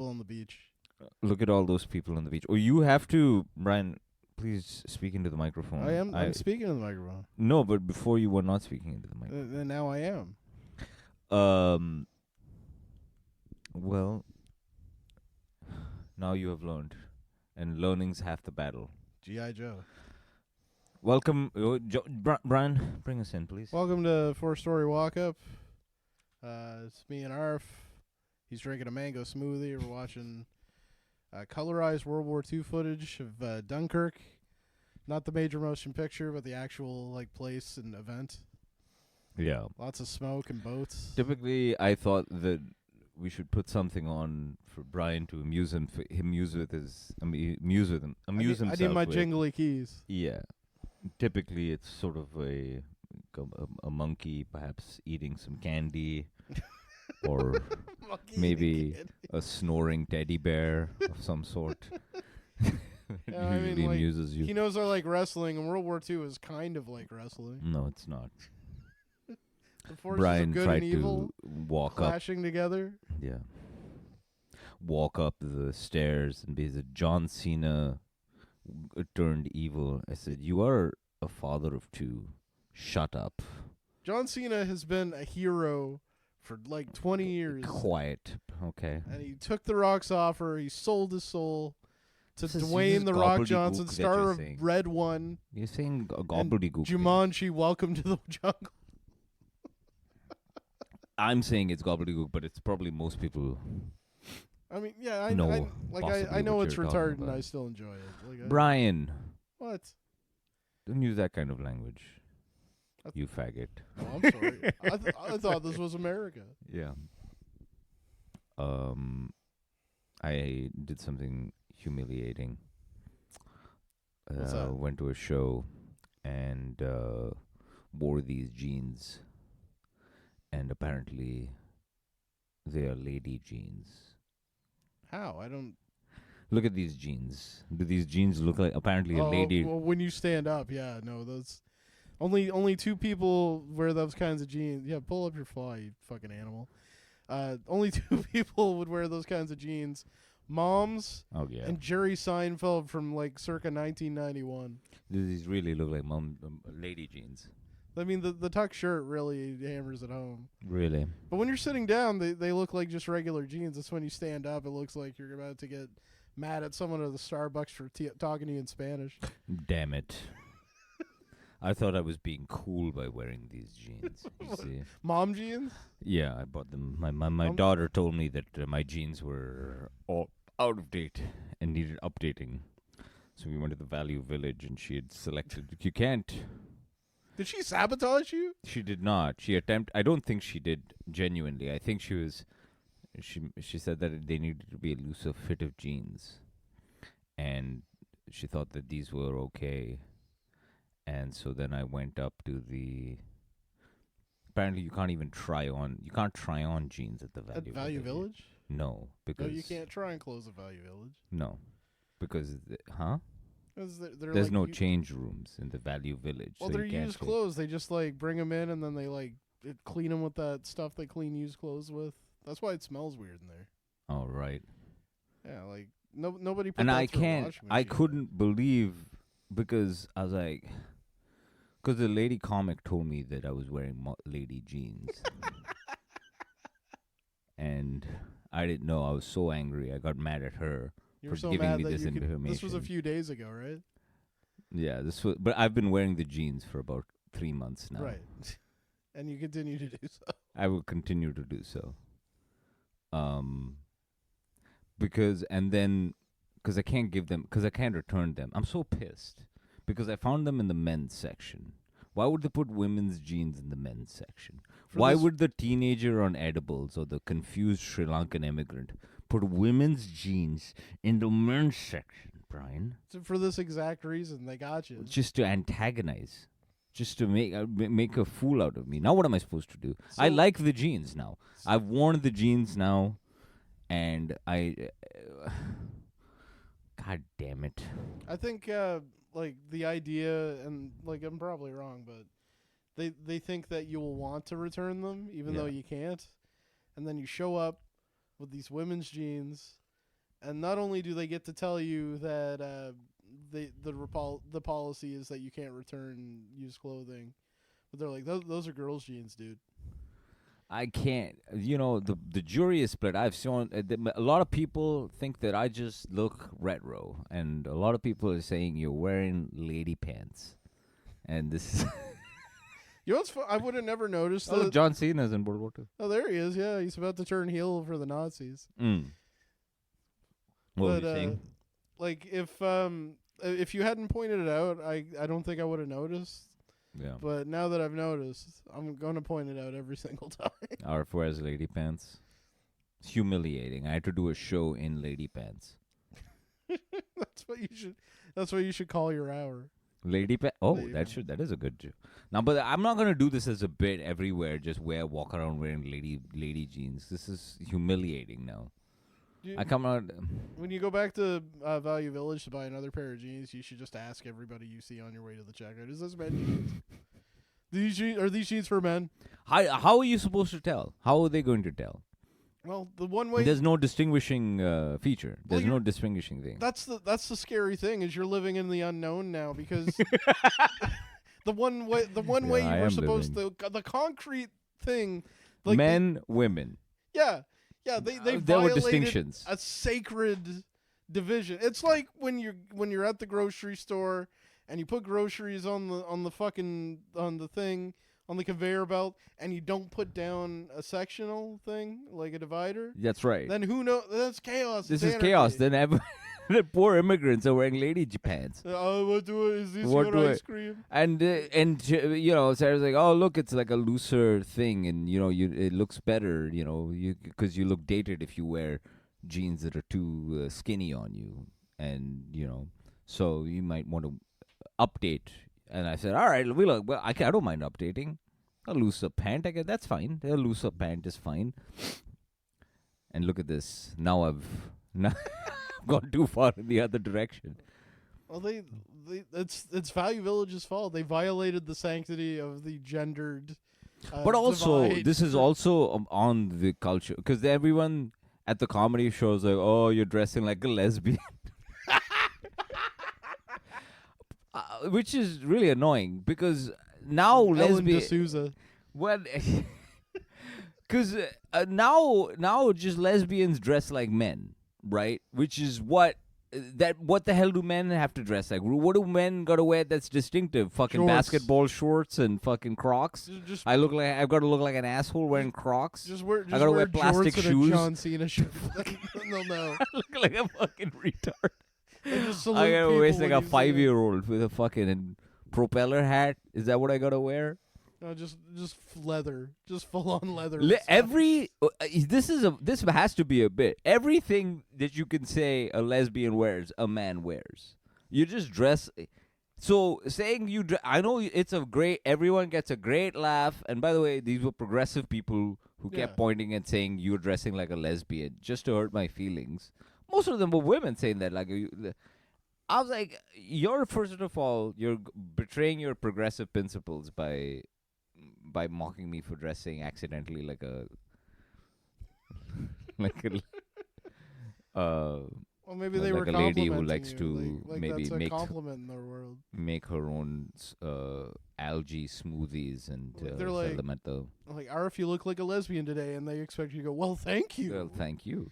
people on the beach. Look at all those people on the beach. Oh, you have to, Brian. Please speak into the microphone. I am. I'm speaking to the microphone. No, but before you were not speaking into the microphone. And now I am. Well, now you have learned, and learning's half the battle. G.I. Joe. Welcome, Brian. Bring us in, please. Welcome to 4-Story Walk Up. It's me and Arif. He's drinking a mango smoothie. We're watching colorized World War II footage of Dunkirk. Not the major motion picture, but the actual place and event. Yeah. Lots of smoke and boats. Typically, I thought that we should put something on for Brian to amuse him, amuse himself. I need my jingly keys. Yeah. Typically, it's sort of a monkey perhaps eating some candy, or maybe a snoring teddy bear of some sort. Yeah, usually amuses you. He knows I like wrestling, and World War II is kind of like wrestling. No, it's not. The forces Brian of good tried and evil to walk clashing together. Yeah. Walk up the stairs and be the John Cena turned evil. I said, "You are a father of two. Shut up." John Cena has been a hero for 20 years. Quiet. Okay. And he took the Rock's offer. He sold his soul to Dwayne "The Rock" Johnson, star of Red One. You're saying gobbledygook. Jumanji, Welcome to the Jungle. I'm saying it's gobbledygook, but it's probably most people. I mean, yeah, I know it's retarded, and I still enjoy it. Brian. What? Don't use that kind of language. You faggot. Oh, I'm sorry. I thought this was America. Yeah. I did something humiliating. What's that? Went to a show and wore these jeans, and apparently they are lady jeans. How? I don't. Look at these jeans. Do these jeans look like apparently a lady? Well, when you stand up, yeah, no, those. Only two people wear those kinds of jeans. Yeah, pull up your fly, you fucking animal. Only two people would wear those kinds of jeans. Moms and Jerry Seinfeld from circa 1991. Do these really look like lady jeans? I mean, the tuck shirt really hammers it home. Really? But when you're sitting down, they look like just regular jeans. It's when you stand up, it looks like you're about to get mad at someone at the Starbucks for talking to you in Spanish. Damn it. I thought I was being cool by wearing these jeans. You see? Mom jeans? Yeah, I bought them. My daughter told me that my jeans were all out of date and needed updating. So we went to the Value Village, and she had selected. You can't. Did she sabotage you? She did not. I don't think she did genuinely. I think she was. She said that they needed to be a looser fit of jeans, and she thought that these were okay. And so then I went up to the. Apparently, you can't try on jeans at the Value Village. No, because you can't try and close a Value Village. No, because There's no change rooms in the Value Village. Well, so they're used clothes. They just bring them in and then they clean them with that stuff they clean used clothes with. That's why it smells weird in there. Oh right. Yeah, nobody. Put And that I through a can't. washing I machine. couldn't believe because I was like, because the lady comic told me that I was wearing lady jeans, and I didn't know. I was so angry. I got mad at her for so giving mad me that this information. This was a few days ago, right? Yeah, but I've been wearing the jeans for about 3 months now. Right. And you continue to do so. I will continue to do so. Because I can't give them, because I can't return them. I'm so pissed because I found them in the men's section. Why would they put women's jeans in the men's section? Why would the teenager on edibles or the confused Sri Lankan immigrant put women's jeans in the men's section, Brian? So for this exact reason, they got you. Just to antagonize. Just to make a fool out of me. Now what am I supposed to do? I like the jeans now. I've worn the jeans now, and God damn it. I think the idea, and I'm probably wrong, but they think that you will want to return them even though you can't, and then you show up with these women's jeans And not only do they get to tell you that the policy is that you can't return used clothing, but they're like, those are girls' jeans, dude. I can't. The jury is split. I've seen a lot of people think that I just look retro, and a lot of people are saying you're wearing lady pants, and this is. You know what's I would have never noticed. Oh, John Cena's in World War II. Oh, there he is. Yeah, he's about to turn heel for the Nazis. What were But you saying? like if you hadn't pointed it out, I don't think I would have noticed. Yeah. But now that I've noticed, I'm going to point it out every single time. Arif wears lady pants. It's humiliating. I had to do a show in lady pants. That's what you should call your hour. Lady pants. Oh, Lady that is a good joke. Now, but I'm not gonna do this as a bit everywhere. Just walk around wearing lady jeans. This is humiliating now. I come out. When you go back to Value Village to buy another pair of jeans, you should just ask everybody you see on your way to the checkout, is this men jeans? Are these jeans for men? How are you supposed to tell? How are they going to tell? Well, the one way there's no distinguishing feature. There's no distinguishing thing. That's the scary thing is you're living in the unknown now because the one way you were supposed to the concrete thing like men, women. Yeah. Yeah, they there were violated distinctions. A sacred division. It's like when you're at the grocery store and you put groceries on the conveyor belt and you don't put down a sectional thing like a divider. That's right. Then who knows? That's chaos. This is chaos. Then the poor immigrants are wearing lady pants. Is this your ice cream? And Sarah's like, oh look, it's like a looser thing, and it looks better, because you look dated if you wear jeans that are too skinny on you, and so you might want to update. And I said, all right, I don't mind updating. A looser pant, I guess that's fine. A looser pant is fine. And look at this. Now I've gone too far in the other direction. Well, it's Value Village's fault. They violated the sanctity of the gendered. But also, divide. this is also on the culture, because everyone at the comedy shows like, oh, you're dressing like a lesbian. Which is really annoying because now Ellen D'Souza. Well, because now just lesbians dress like men, right? Which is what the hell do men have to dress like? What do men got to wear that's distinctive? Fucking shorts. Basketball shorts and fucking Crocs. I've got to look like an asshole wearing Crocs. I got to wear plastic shoes. John Cena shoes. They'll know. I look like a fucking retard. I gotta wear like a 5-year-old with a fucking propeller hat. Is that what I gotta wear? No, just leather, just full on leather. This has to be a bit. Everything that you can say a lesbian wears, a man wears. You just dress. So saying I know it's a great. Everyone gets a great laugh. And by the way, these were progressive people who kept pointing and saying you're dressing like a lesbian just to hurt my feelings. Most of them were women saying that. Like, I was like, first of all, you're betraying your progressive principles by mocking me for dressing accidentally like a well, maybe they like were a lady who complimenting likes you. to like maybe that's a make compliment in their world. Make her own algae smoothies and they're sell like, them at the. Like, Arif, you look like a lesbian today, and they expect you to go, well, thank you. Well, thank you.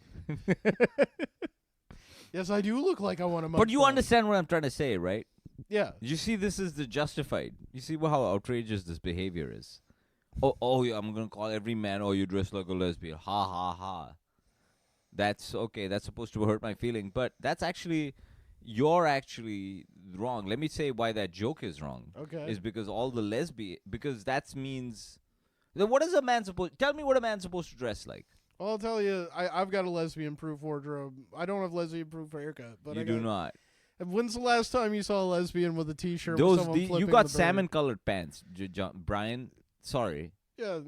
Yes, I do look like I want to. But you understand what I'm trying to say, right? Yeah. You see, this is the justified. You see how outrageous this behavior is. Oh, yeah, I'm gonna call every man. Oh, you dress like a lesbian. Ha ha ha. That's okay. That's supposed to hurt my feeling, but you're actually wrong. Let me say why that joke is wrong. Okay. Is because because that means. Then what is a man supposed? Tell me what a man's supposed to dress like. Well, I'll tell you, I've got a lesbian-proof wardrobe. I don't have lesbian-proof haircut, but you do not. When's the last time you saw a lesbian with a T-shirt? You got salmon-colored pants, Brian. Sorry. Yeah,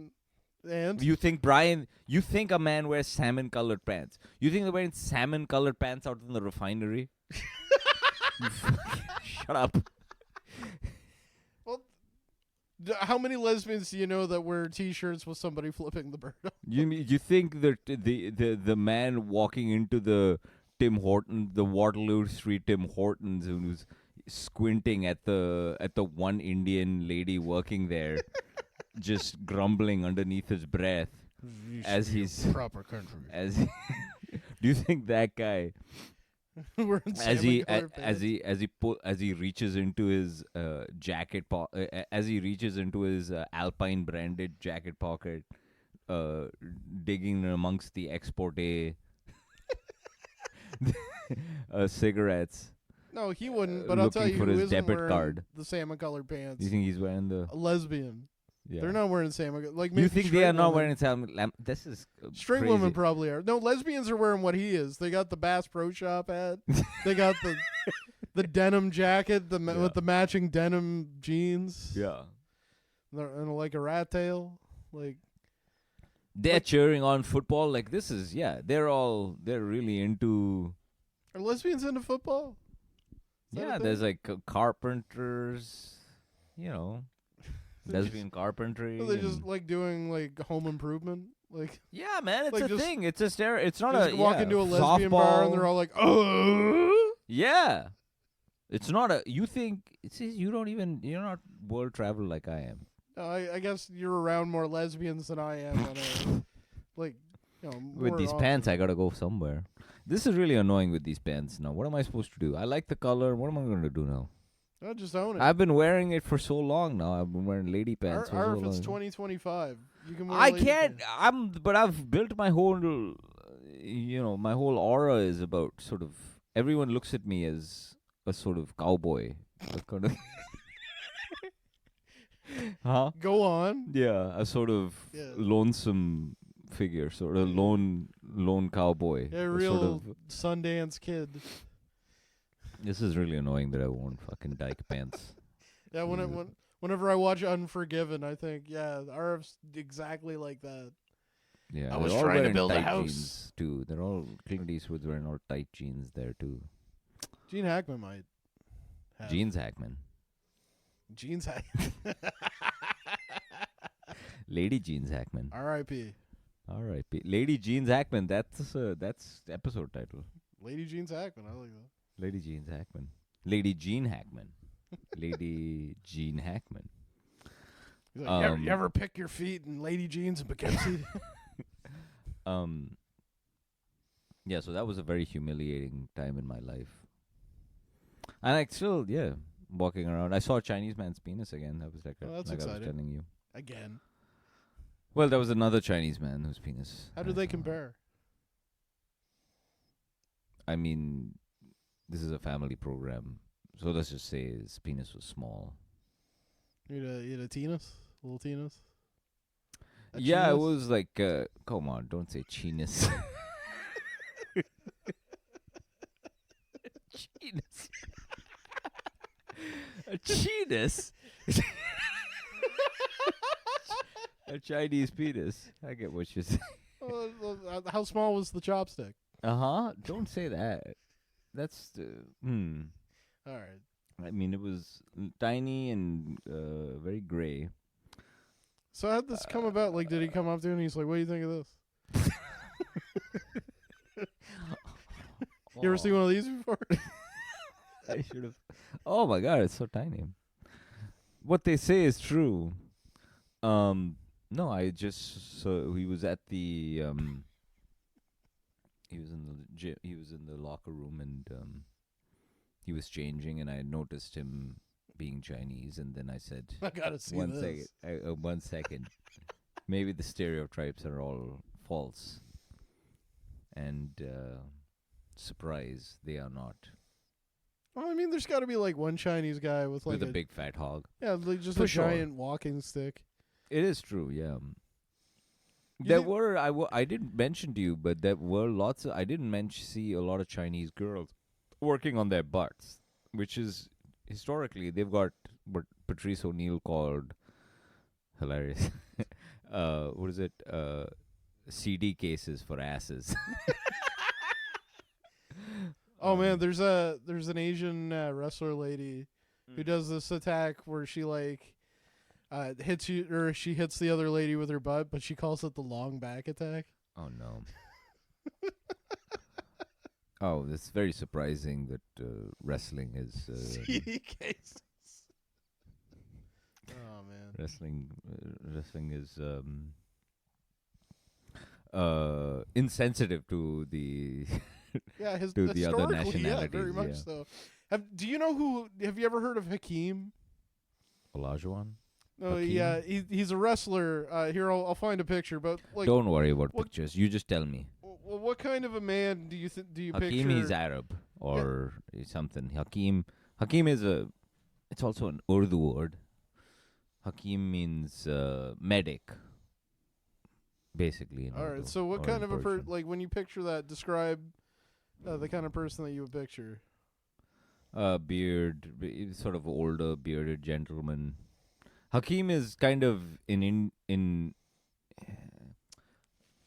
and you think a man wears salmon-colored pants? You think they're wearing salmon-colored pants out in the refinery? Shut up. How many lesbians do you know that wear T-shirts with somebody flipping the bird? You think that the man walking into the Tim Horton, the Waterloo Street Tim Hortons, who's squinting at the one Indian lady working there, just grumbling underneath his breath as he's proper country. Do you think that guy, Wearing as he pants. as he reaches into his jacket as he reaches into his Alpine branded jacket pocket, digging amongst the export-A cigarettes, No, he wouldn't. But I'll tell looking you, for who his isn't debit wearing card. the salmon-colored pants? You think he's wearing the? A lesbian. Yeah. They're not wearing salmon. Like You maybe think straight they are not women. wearing salmon? This is Straight crazy. women probably are. No, lesbians are wearing what he is. They got the Bass Pro Shop hat. They got the denim jacket, with the matching denim jeans. Yeah. And like a rat tail. Like They're cheering on football. Like this is they're really into. are lesbians into football? Is that a thing? There's like carpenters, lesbian carpentry. Are they just like doing like home improvement? Like yeah, man, it's like a just- thing. It's a It's not just a walk into a lesbian bar and they're all like, oh. yeah. It's not a. You think you're not world travel like I am. I guess you're around more lesbians than I am. Like, more With these often. pants, I gotta go somewhere. This is really annoying with these pants now. What am I supposed to do? I like the color. What am I going to do now? I just own it. I've been wearing it for so long now. I've been wearing lady pants for so Arif, long. it's 2025. You can wear I lady can't. pants. But I've built my whole, my whole aura is about sort of. Everyone looks at me as a sort of cowboy. Kind of huh? Go on. Yeah, a sort of lonesome figure, sort of lone cowboy. Yeah, a real sort of, Sundance kid. this is really annoying that I wore fucking dyke pants. Yeah, whenever I watch Unforgiven, I think, Arif's exactly like that. Yeah, I was they're all trying to wearing build a tight house. jeans too. They're all Clint Eastwood's wearing all tight jeans there too. Jean Hackman might have. Jeans Hackman, Jeans Hackman. Lady Jeans Hackman. R.I.P. R.I.P. Lady Jeans Hackman. That's episode title. Lady Jeans Hackman. I like that. Lady Jeans Hackman. Lady Jean Hackman. Lady Jean Hackman. He's like, you ever pick your feet in lady jeans in Poughkeepsie? Yeah, so that was a very humiliating time in my life. And I still, walking around. I saw a Chinese man's penis again. That was like, that's like I exciting. was telling you. Again. Well, there was another Chinese man whose penis. How did they compare? I mean, this is a family program. So let's just say his penis was small. You had a Tinas? A little Tinas? A Yeah, it Chinas? was like, come on, don't say chinas. Chinas. A chinas? A Chinese penis. I get what you're saying. How small was the chopstick? Uh-huh. Don't say that. That's, All right. I mean, it was tiny and very gray. So how'd this come about? Like, did he come up to you and he's like, what do you think of this? You ever see one of these before? I should have. Oh my god, it's so tiny. What they say is true. No, I just so he was at the he was in the gym, he was in the locker room and he was changing and I noticed him being Chinese and then I said I gotta see one this. second, 1 second. Maybe the stereotypes are all false. And surprise, they are not. Well, I mean, there's got to be like one Chinese guy with like With a big fat hog. yeah, like just For a sure. giant walking stick. It is true, yeah. You There think- were I didn't mention to you, but there were lots of I didn't see a lot of Chinese girls working on their butts, which is historically they've got what Patrice O'Neill called hilarious. What is it? CD cases for asses. Oh man, there's an Asian wrestler lady who does this attack where she like hits you or she hits the other lady with her butt, but she calls it the long back attack. Oh no. Oh, it's very surprising that wrestling is CD cases. Oh man. wrestling is insensitive to the Yeah, to the other historically, nationalities. yeah, very much so. Do you know who? Have you ever heard of Hakeem? Olajuwon? No, Hakeem? yeah, he's a wrestler. Here, I'll find a picture. But like, Don't worry about what- pictures. You just tell me. well, what kind of a man do you Hakeem picture? is Arab or something. Hakeem is it's also an Urdu word. Hakeem means medic, basically. In All Urdu right. So, what or kind in of a Persian. like when you picture that? Describe the kind of person that you would picture. Beard, sort of older, bearded gentleman. Hakeem is kind of in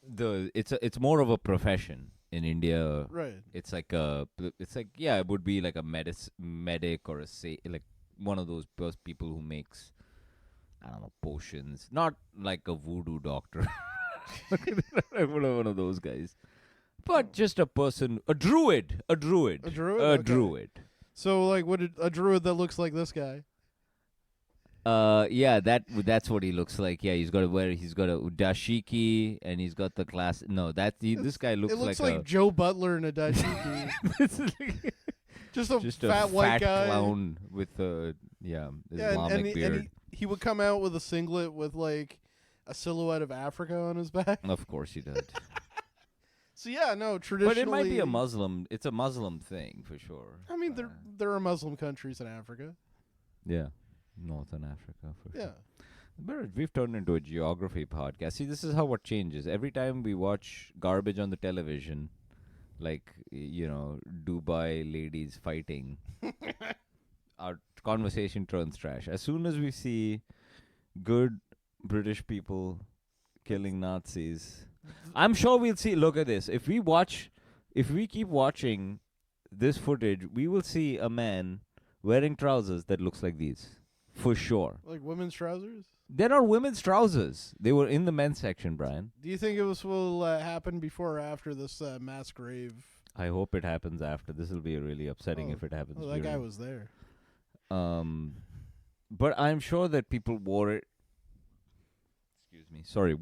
the it's more of a profession in India. Right. It's like it would be like a medic or like one of those people who makes, I don't know, potions. Not like a voodoo doctor. One of those guys. But just a person, a druid. A druid. Okay. Druid. So, like, a druid that looks like this guy? Yeah, that's what he looks like. Yeah, he's got a dashiki, and he's got the class. No, this guy looks It looks like like Joe Butler in a dashiki. just a fat white guy, clown with Islamic beard. And he would come out with a singlet with like a silhouette of Africa on his back. Of course he did. So yeah, no, traditionally, But it might be a Muslim. It's a Muslim thing for sure. I mean, there are Muslim countries in Africa. Yeah, Northern Africa for Yeah. sure. But we've turned into a geography podcast. See, this is how it changes. Every time we watch garbage on the television, like, Dubai ladies fighting, our conversation turns trash. As soon as we see good British people killing Nazis, I'm sure we'll see. Look at this. If we keep watching this footage, we will see a man wearing trousers that looks like these. For sure. Like women's trousers? They're not women's trousers. They were in the men's section, Brian. Do you think will happen before or after this mass grave? I hope it happens after. This will be really upsetting if it happens. Well, that guy was there. But I'm sure that people wore it.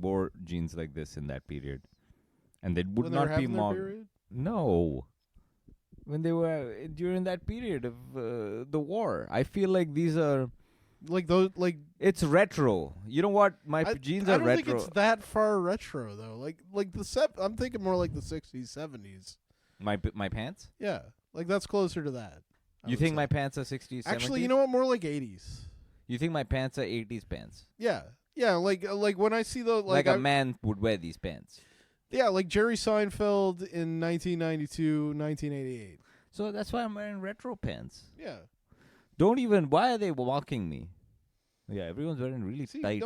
Wore jeans like this in that period, and they would not be mocked. No, when they were during that period of the war, I feel like these are like those. Like it's retro. You know what? My jeans are retro. I don't think it's that far retro though. Like I'm thinking more like the 60s, 70s. My pants? Yeah, like that's closer to that. You think my pants are 60s, 70s? Actually, you know what? More like 80s. You think my pants are 80s pants? Yeah. Yeah, like when I see the like a man would wear these pants. Yeah, like Jerry Seinfeld in 1992, 1988. So that's why I'm wearing retro pants. Yeah. Why are they walking me? Yeah, everyone's wearing really tight.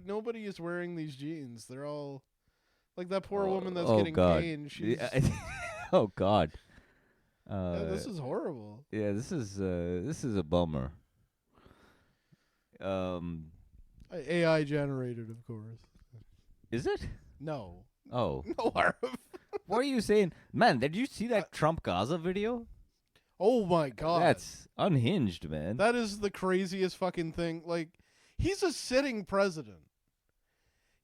Nobody is wearing these jeans. They're all like that poor woman that's getting pain. She's oh God. this is horrible. Yeah, this is a bummer. AI generated, of course. Is it? No. Oh. No, Arif. What are you saying? Man, did you see that Trump Gaza video? Oh my God. That's unhinged, man. That is the craziest fucking thing. Like, he's a sitting president.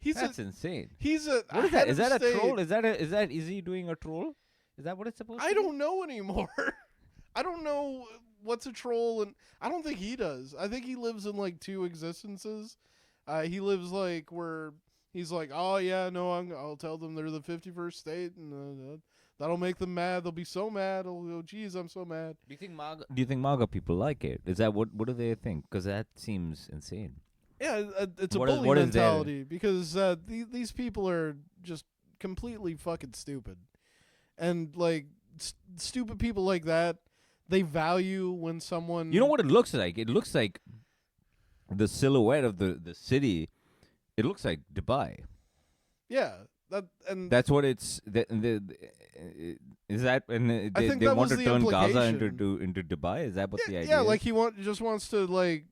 That's insane. He's a What is that? Is that a state. troll? Is he doing a troll? Is that what it's supposed to be? I don't know anymore. I don't know what's a troll, and I don't think he does. I think he lives in like two existences. He lives like where he's like, oh yeah, no, I'll tell them they're the 51st state, and that'll make them mad. They'll be so mad. They'll go, geez, I'm so mad. Do you think MAGA people like it? Is that what do they think? Because that seems insane. Yeah, it's a bully mentality because these people are just completely fucking stupid, and like stupid people like that, they value when someone. You know what it looks like? It looks like the silhouette of the city. It looks like Dubai. Yeah, that's what it's. Is that and they want to turn Gaza into Dubai? Is that what the idea? Yeah, is? like he just wants to like.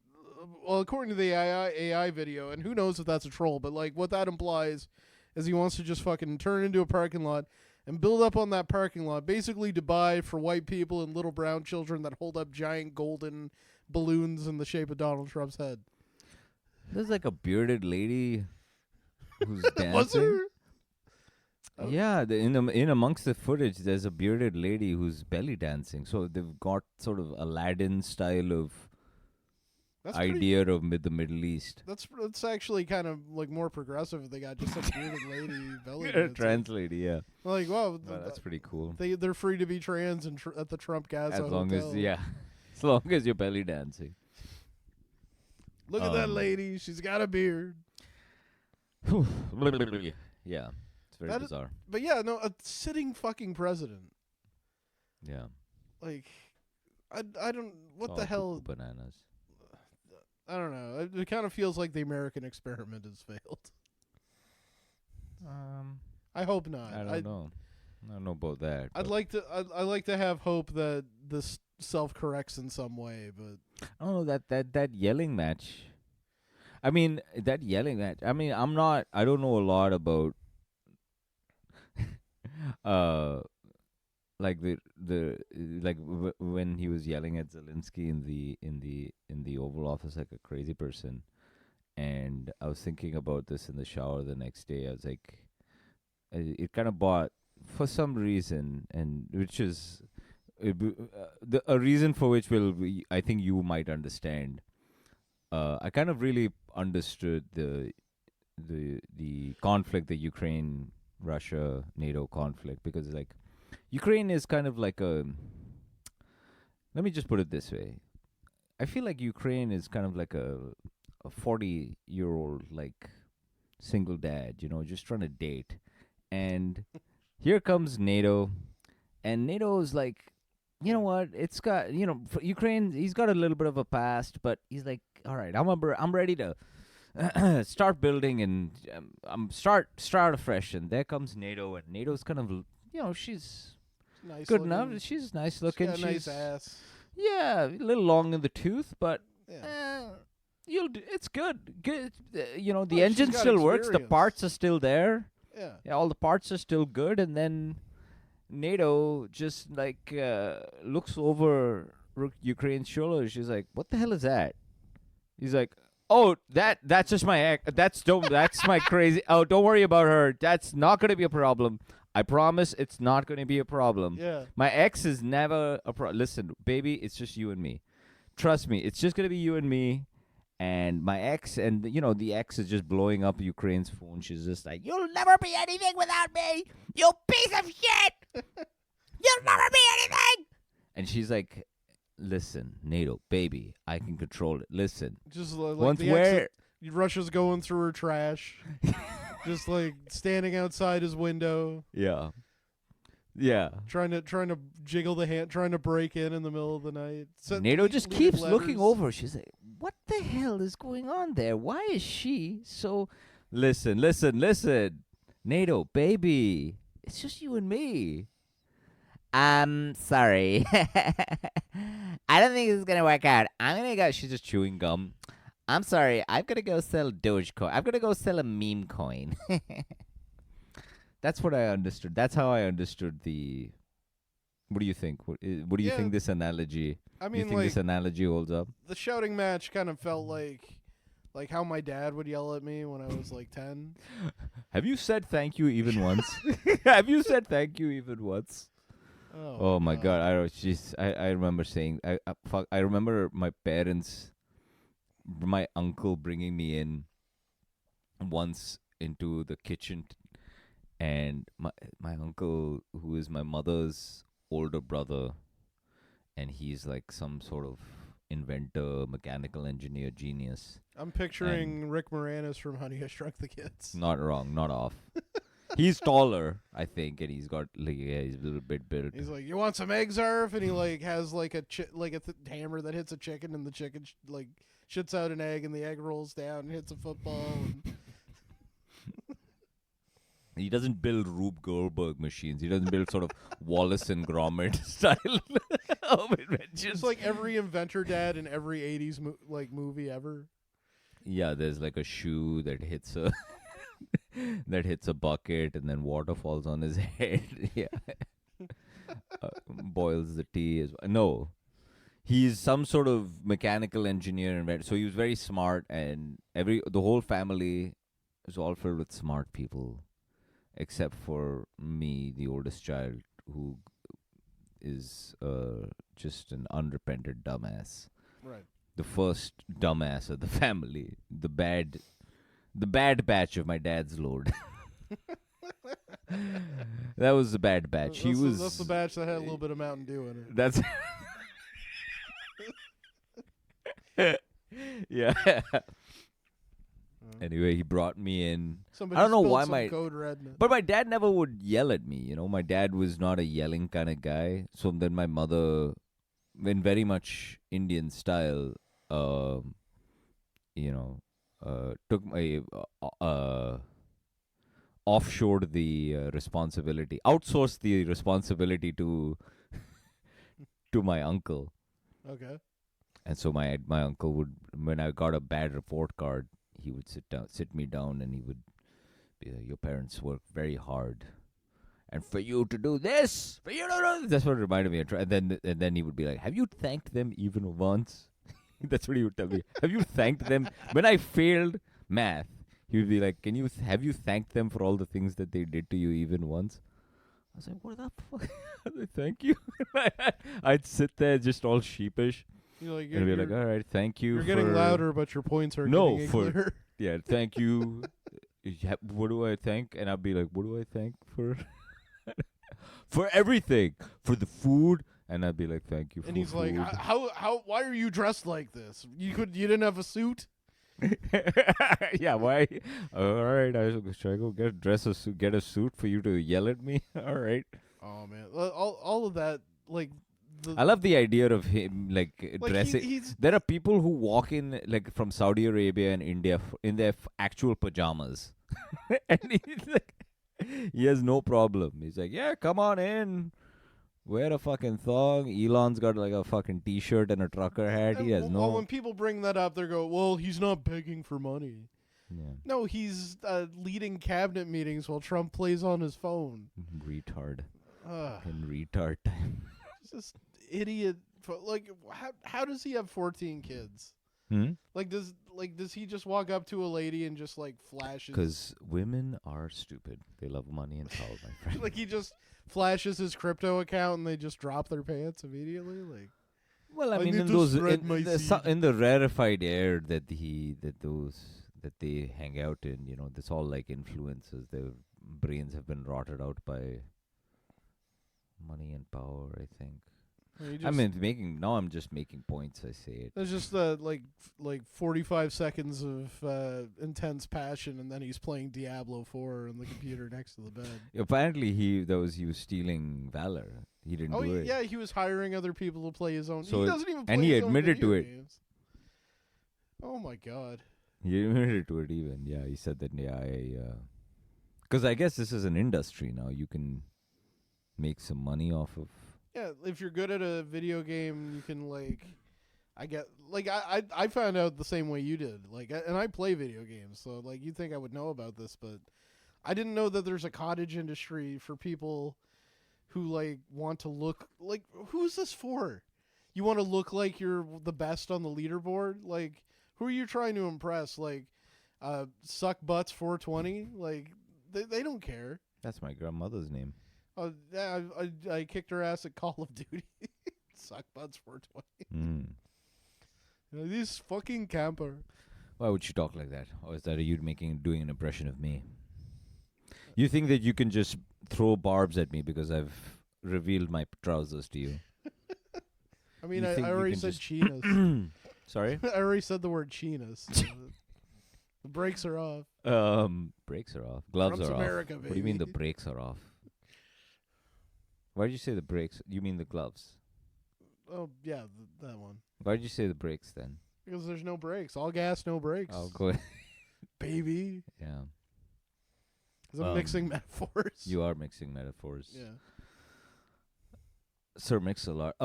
Well, according to the AI video, and who knows if that's a troll, but like what that implies is he wants to just fucking turn into a parking lot and build up on that parking lot. Basically Dubai for white people and little brown children that hold up giant golden balloons in the shape of Donald Trump's head. There's like a bearded lady who's dancing. Was there? Oh. Yeah, in amongst the footage, there's a bearded lady who's belly dancing. So they've got sort of Aladdin style of idea of the Middle East. That's actually kind of like more progressive. They got just a bearded lady belly dancing. Trans lady, yeah. Like, wow, That's pretty cool. They're free to be trans at the Trump Gaza As long Hotel. as long as you're belly dancing. Look at that lady. She's got a beard. Yeah. It's very bizarre. But yeah, no, a sitting fucking president. Yeah. Like, I don't. What the hell? Bananas. I don't know. It kind of feels like the American experiment has failed. I hope not. I don't know. I don't know about that. I'd like to have hope that this self-corrects in some way, but I don't know that yelling match. I mean, that yelling match. I mean, I don't know a lot about like when he was yelling at Zelensky in the Oval Office like a crazy person, and I was thinking about this in the shower the next day. I was like, it kind of bought for some reason, and which is a reason for which I think you might understand. I kind of really understood the conflict, the Ukraine Russia NATO conflict, because like Ukraine is kind of like let me just put it this way. I feel like Ukraine is kind of like a 40-year-old like single dad, just trying to date. And here comes NATO, and NATO is like, you know what? It's got, for Ukraine, he's got a little bit of a past, but he's like, all right, I'm ready to start building and start afresh. And there comes NATO, and NATO's kind of, she's nice good looking. enough. She's nice looking. She's got a nice ass. Yeah, a little long in the tooth, but Yeah. it's good. Good. The she's engine got still works. The experience. parts are still there. Yeah. All the parts are still good, and then NATO just like looks over Ukraine's shoulder. She's like, "What the hell is that?" He's like, "Oh, that's just my ex. That's my crazy. Oh, don't worry about her. That's not going to be a problem. I promise, it's not going to be a problem. Yeah. My ex is never a problem. Listen, baby, it's just you and me. Trust me, it's just going to be you and me." And my ex, and the ex is just blowing up Ukraine's phone. She's just like, "You'll never be anything without me, you piece of shit. You'll never be anything." And she's like, "Listen, NATO, baby, I can control it. Listen, Just like once the where Russia's going through her trash, just like standing outside his window, yeah, trying to jiggle the hand, trying to break in the middle of the night. NATO just leaving keeps looking letters. over. She's like, "What the hell is going on there? Why is she so?" Listen, NATO, baby, it's just you and me. I'm sorry. I don't think this is gonna work out. I'm gonna go. She's just chewing gum. I'm sorry. I'm gonna go sell Dogecoin. I'm gonna go sell a meme coin. That's what I understood. That's how I understood the. What do you think? What do you think this analogy? I Do mean, you think this analogy holds up? The shouting match kind of felt like how my dad would yell at me when I was like 10. Have you said thank you even once? Have you said thank you even once? Oh my God! I remember saying I remember my parents, my uncle bringing me in once into the kitchen, and my uncle, who is my mother's older brother, and he's like some sort of inventor, mechanical engineer genius. I'm picturing Rick Moranis from Honey, I Shrunk the Kids. Not wrong, not off. He's taller, I think, and he's got he's a little bit built. He's like, "You want some eggs, Arif?" And he like has like a hammer that hits a chicken, and the chicken shits out an egg, and the egg rolls down and hits a football. And He doesn't build Rube Goldberg machines. He doesn't build sort of Wallace and Gromit style of inventions. just like every inventor dad in every 80s movie ever. Yeah, there's like a shoe that hits a that hits a bucket and then water falls on his head. Yeah. Boils the tea as well. No, he's some sort of mechanical engineer, and so he was very smart, and the whole family is all filled with smart people, except for me, the oldest child, who is just an unrepented dumbass. Right. The first dumbass of the family, the bad batch of my dad's load. That was the bad batch. That's the batch that had a little bit of Mountain Dew in it. That's yeah. Anyway, he brought me in. Somebody I don't know why Code Red in it. but my dad never would yell at me. You know, my dad was not a yelling kind of guy. So then my mother, in very much Indian style, took my offshored the responsibility, outsourced the responsibility to my uncle. Okay. And so my uncle would, when I got a bad report card, he would sit me down, and he would be like, "Your parents worked very hard, and for you to do this, for you to do this," that's what it reminded me of. And then he would be like, "Have you thanked them even once?" That's what he would tell me. "Have you thanked them?" When I failed math, he would be like, have you thanked them for all the things that they did to you even once? I was like, "What the fuck?" Thank you. I'd sit there just all sheepish. And be like, "All right, thank you." You're getting louder, but your points are getting clearer. Yeah, thank you. What do I thank? And I'd be like, "What do I thank for?" For everything, for the food, and I'd be like, "Thank you." And he's like, "How? Why are you dressed like this? You didn't have a suit." Yeah, why? All right, should I go get a suit for you to yell at me? All right. Oh man, all of that, like. I love the idea of him dressing. He's There are people who walk in from Saudi Arabia and India in their actual pajamas, and he's like, he has no problem. He's like, "Yeah, come on in, wear a fucking thong." Elon's got like a fucking t-shirt and a trucker hat. He has no. When people bring that up, they go, "Well, he's not begging for money." Yeah. No, he's leading cabinet meetings while Trump plays on his phone. Retard. In retard time. Just idiot. Like, how does he have 14 kids? Like, does he just walk up to a lady and just like flashes? Because women are stupid. They love money and power, my friend. Like, he just flashes his crypto account and they just drop their pants immediately. Like, well, I mean, in the rarefied air that they hang out in, you know, that's all like influences. Their brains have been rotted out by money and power, I think. I'm just making points. I say it. There's just like 45 seconds of intense passion, and then he's playing Diablo 4 on the computer next to the bed. Apparently, he was stealing Valor. He didn't do it. Yeah, he was hiring other people to play his own. So he doesn't even play and he his admitted own to video it. games. Oh my god. He admitted to it even. Yeah, he said that. Yeah, because I guess this is an industry now. You can make some money off of. Yeah, if you're good at a video game, you can I found out the same way you did. And I play video games, so you'd think I would know about this, but I didn't know that there's a cottage industry for people who want to look like. Who's this for? You want to look like you're the best on the leaderboard? Who are you trying to impress? Suck butts 420? They don't care. That's my grandmother's name. Yeah, I kicked her ass at Call of Duty. Suck butts 420. This fucking camper. Why would you talk like that? Or is that you doing an impression of me? You think that you can just throw barbs at me because I've revealed my trousers to you? I mean, I already said chinas. Sorry? I already said the word chinas. So the brakes are off. Brakes are off. Gloves Trump's are America, off. baby. What do you mean the brakes are off? Why did you say the brakes? You mean the gloves? Oh, yeah, that one. Why did you say the brakes then? Because there's no brakes. All gas, no brakes. I'll go. Baby. Yeah. Because I'm mixing metaphors. You are mixing metaphors. Yeah. Sir Mix-a-Lot.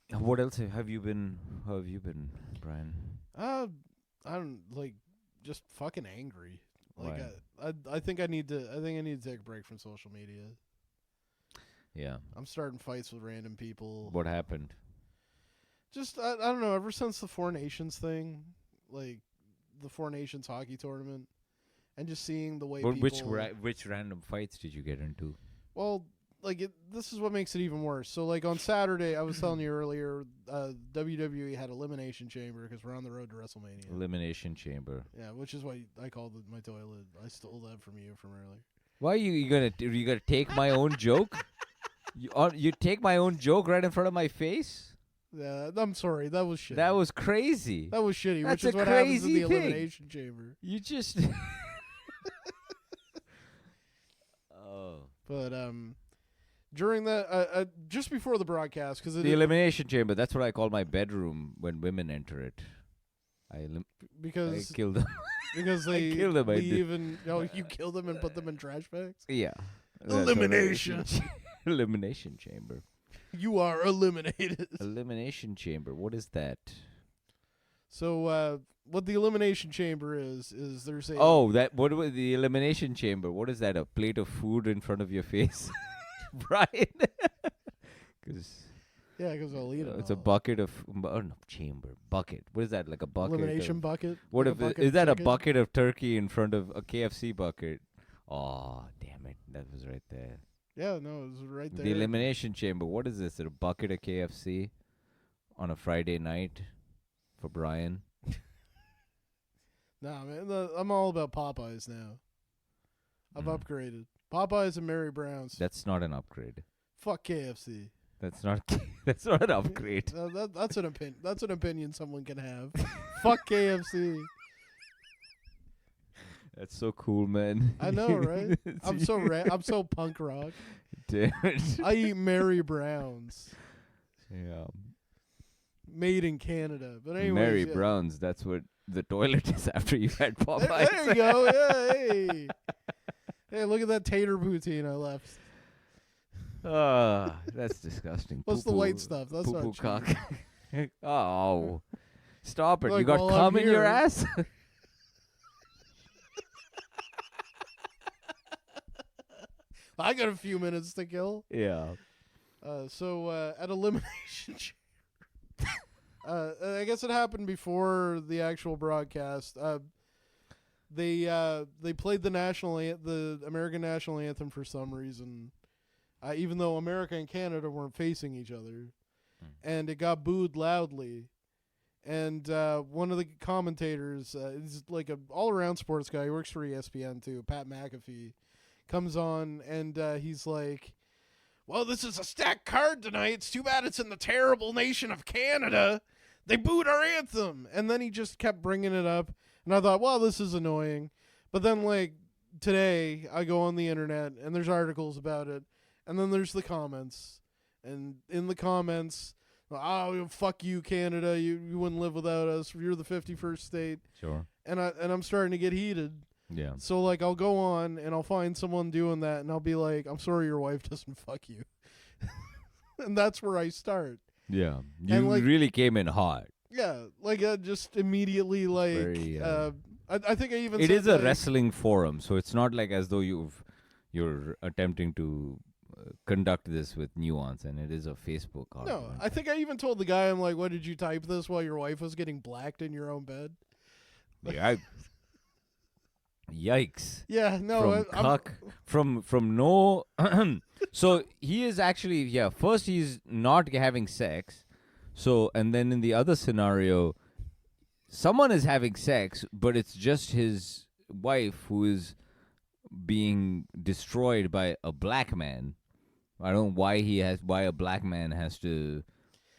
What else have you been? How have you been, Brian? I don't just fucking angry. Like Right. I think I need to take a break from social media. Yeah. I'm starting fights with random people. What happened? Just I don't know. Ever since the Four Nations thing, like the Four Nations hockey tournament, and just seeing the way But people. which random fights did you get into? Well, like this is what makes it even worse. So like on Saturday, I was telling you earlier, WWE had Elimination Chamber because we're on the road to WrestleMania. Elimination Chamber. Yeah, which is why I called it my toilet. I stole that from you from earlier. Why you gonna take my own joke? You take my own joke right in front of my face? Yeah, I'm sorry. That was shitty. That was crazy. That was shitty. That's which is a what happens in crazy the thing. Elimination Chamber. You just. Oh. But during that, just before the broadcast, because The Elimination Chamber. That's what I call my bedroom when women enter it. I because kill them. because they I kill them. leave and you kill them and put them in trash bags. Yeah. Elimination. Elimination Chamber. You are eliminated. Elimination Chamber. What is that? So what the Elimination Chamber is there's a What was the Elimination Chamber? What is that? A plate of food in front of your face, Brian? Because I'll eat it. it's a bucket of chamber bucket. What is that? Like a bucket? Elimination bucket. What like if is that a bucket of turkey in front of a KFC bucket? Oh damn it! That was right there. Yeah, no, it was right there. The Elimination Chamber. What is this? A bucket of KFC on a Friday night for Brian? Nah, man, I'm all about Popeyes now. I've upgraded. Popeyes and Mary Brown's. That's not an upgrade. Fuck KFC. That's not. That's not an upgrade. That's an opinion. That's an opinion someone can have. Fuck KFC. That's so cool, man. I know, right? I'm so punk rock. Damn it. I eat Mary Brown's. Yeah. Made in Canada. But anyways, Mary Brown's, that's what the toilet is after you've had Popeyes. There you go. Yeah, hey. Hey, look at that tater poutine I left. That's disgusting. What's the white stuff? That's poo-poo not cock. cheese. Oh. Stop it. Like, you got while cum I'm in your here- ass? I got a few minutes to kill. Yeah. So at Elimination I guess it happened before the actual broadcast. They played the American national anthem for some reason, even though America and Canada weren't facing each other, and it got booed loudly. And one of the commentators is like an all-around sports guy. He works for ESPN too. Pat McAfee comes on and he's like, "Well, this is a stacked card tonight. It's too bad it's in the terrible nation of Canada. They booed our anthem." And then he just kept bringing it up. And I thought, well, this is annoying. But then, like, today, I go on the internet, and there's articles about it. And then there's the comments. And in the comments, "Oh, fuck you, Canada. You wouldn't live without us. You're the 51st state." Sure. And I'm starting to get heated. Yeah. So, like, I'll go on, and I'll find someone doing that, and I'll be like, "I'm sorry your wife doesn't fuck you." And that's where I start. Yeah. You And, like, really came in hot. Yeah, like just immediately, like Very, I think I even It said, is a like, wrestling forum, so it's not like as though you're attempting to conduct this with nuance, and it is a Facebook No, argument. I think I even told the guy, I'm like, "What did you type this while your wife was getting blacked in your own bed?" Yeah. Yikes. Yeah, no, from no. So he is actually first he's not having sex, so and then in the other scenario, someone is having sex, but it's just his wife who is being destroyed by a black man. I don't know why a black man has to.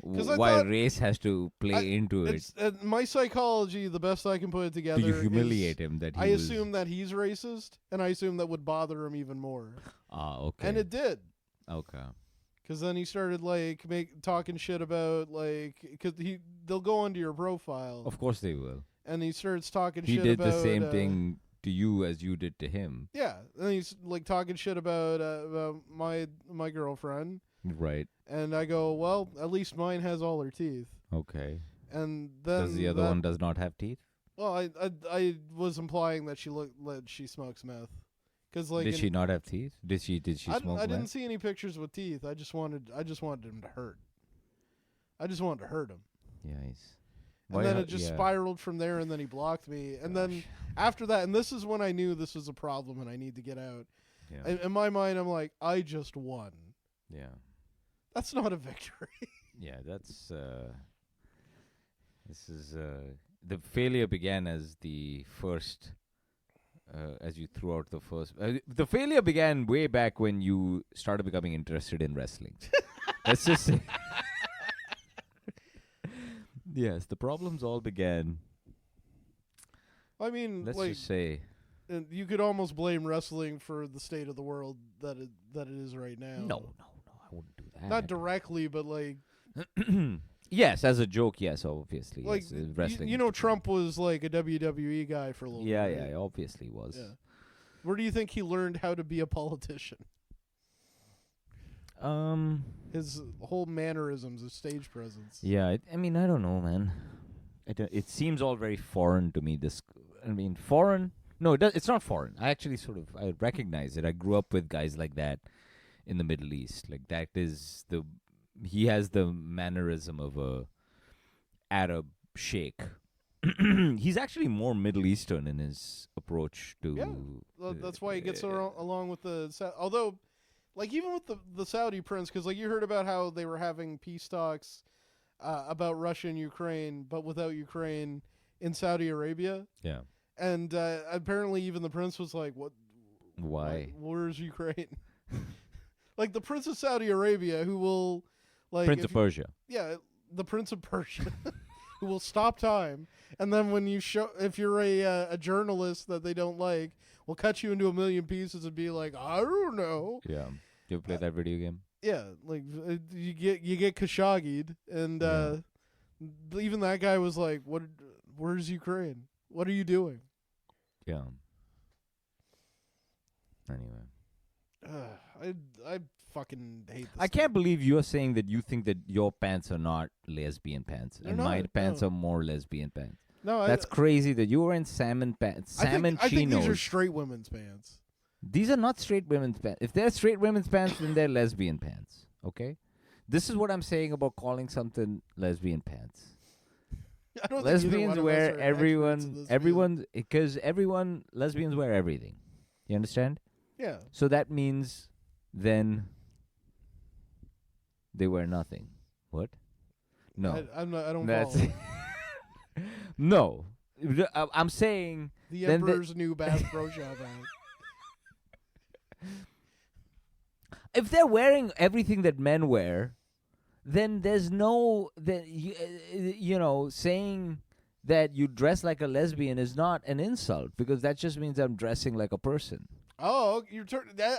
Why race has to play into it. My psychology, the best I can put it together, Do you humiliate is him that I assume that he's racist, and I assume that would bother him even more. Okay. And it did. Okay. Because then he started like talking shit about because they'll go onto your profile. Of course they will. And he starts talking He shit did about the same thing to you as you did to him. Yeah, and he's like talking shit about my girlfriend. Right. And I go, well, at least mine has all her teeth. Okay. And then Does the other one does not have teeth? Well, I was implying that she smokes meth. Cause like Did she not have teeth? Did she smoke I didn't meth? see any pictures with teeth. I just wanted him to hurt. I just wanted to hurt him. Yeah, And then it just spiraled from there, and then he blocked me. And then after that, and this is when I knew this was a problem and I need to get out. Yeah. In my mind, I'm like, I just won. Yeah. That's not a victory. Yeah, that's this is the failure began as the first as you threw out the first the failure began way back when you started becoming interested in wrestling. Let's just say yes, the problems all began. I mean, let's like, just say and you could almost blame wrestling for the state of the world that it is right now. no, I wouldn't do that. Not directly, but like yes, as a joke, yes, obviously. like yes, wrestling. you know, Trump was like a WWE guy for a little yeah, bit. yeah, obviously was. Yeah. Where do you think he learned how to be a politician? His whole mannerisms, his stage presence. Yeah, I mean, I don't know, man. It seems all very foreign to me. Foreign? No, it's not foreign. I actually I recognize it. I grew up with guys like that in the Middle East. Like that is he has the mannerism of a Arab sheikh. He's actually more Middle Eastern in his approach to. Yeah, that's why he gets along with the. Although, like even with the Saudi prince, because like you heard about how they were having peace talks about Russia and Ukraine, but without Ukraine in Saudi Arabia. Yeah. And apparently, even the prince was like, "What? Why? Where's Ukraine?" Like the Prince of Saudi Arabia, who will, like, Prince of Persia. Yeah, the Prince of Persia, who will stop time, and then when you if you're a journalist that they don't like, will cut you into a million pieces and be like, "I don't know." Yeah. You ever play that video game? Yeah, like you get Khashoggi'd, and even that guy was like, "What? Where's Ukraine? What are you doing?" Yeah. Anyway. I fucking hate this. I can't believe you're saying that you think that your pants are not lesbian pants and my pants are more lesbian pants. No, that's crazy that you were in salmon pants, salmon chinos. I think these are straight women's pants. These are not straight women's pants. If they're straight women's pants, then they're lesbian pants. Okay, this is what I'm saying about calling something lesbian pants. I don't lesbians think wear lesbians wear everything. You understand? Yeah. So that means then they wear nothing. What? No. I don't follow. No. I'm saying the Emperor's New Bass Pro Shop ad. If they're wearing everything that men wear, then there's no saying that you dress like a lesbian is not an insult, because that just means I'm dressing like a person. Oh,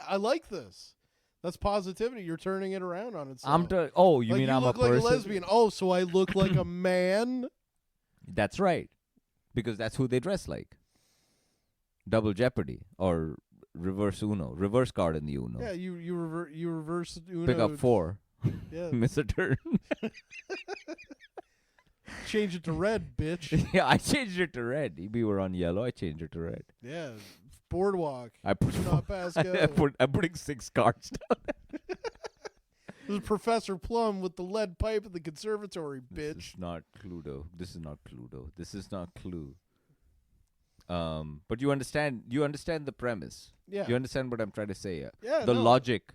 I like this. That's positivity. You're turning it around on itself. You mean I'm a person? You look like a lesbian. Oh, so I look like a man? That's right. Because that's who they dress like. Double Jeopardy or reverse Uno. Reverse card in the Uno. Yeah, you reverse Uno. Pick up 4. Yeah. Miss a turn. Change it to red, bitch. Yeah, I changed it to red. We were on yellow. I changed it to red. Yeah. Boardwalk. I put not pass go. I'm putting 6 cards down. This is Professor Plum with the lead pipe at the conservatory, bitch. This is not Cluedo. This is not Clue. But you understand the premise. Yeah. You understand what I'm trying to say. Yeah. The logic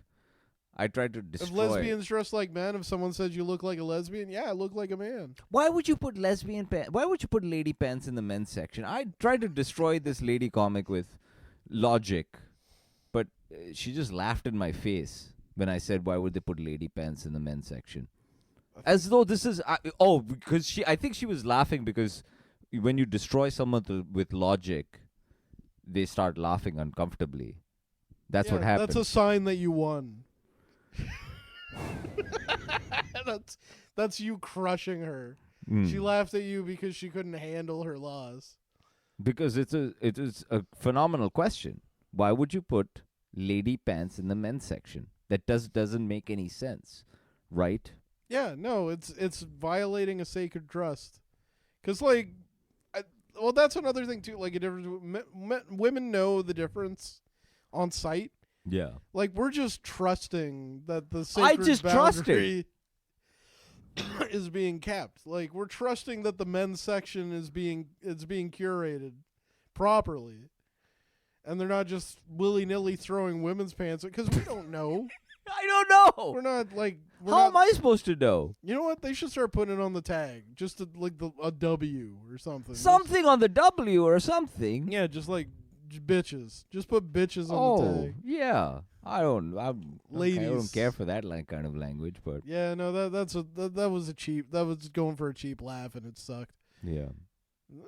I tried to destroy. If lesbians dress like men, if someone says you look like a lesbian, yeah, I look like a man. Why would you put lesbian pants? Why would you put lady pants in the men's section? I tried to destroy this lady comic with logic, but she just laughed in my face when I said, why would they put lady pants in the men's section? As though this is... because I think she was laughing because when you destroy someone with logic, they start laughing uncomfortably. That's what happens. That's a sign that you won. That's you crushing her. She laughed at you because she couldn't handle her loss. Because it is a phenomenal question. Why would you put lady pants in the men's section? That doesn't make any sense, right? Yeah, no, it's violating a sacred trust. Because, well, that's another thing too. Like a difference. Women know the difference on sight. Yeah. Like we're just trusting that the I sacred just trusted. boundary is being kept. Like we're trusting that the men's section is being curated properly, and they're not just willy nilly throwing women's pants because we don't know. I don't know. We're not like. How am I supposed to know? You know what? They should start putting it on the tag, just to, like a W or something. Something on the W or something. Yeah, just like bitches. Just put bitches on the Oh, tag. yeah. I don't Ladies. care for that kind of language, but Yeah, no, that was a cheap. That was going for a cheap laugh, and it sucked. yeah.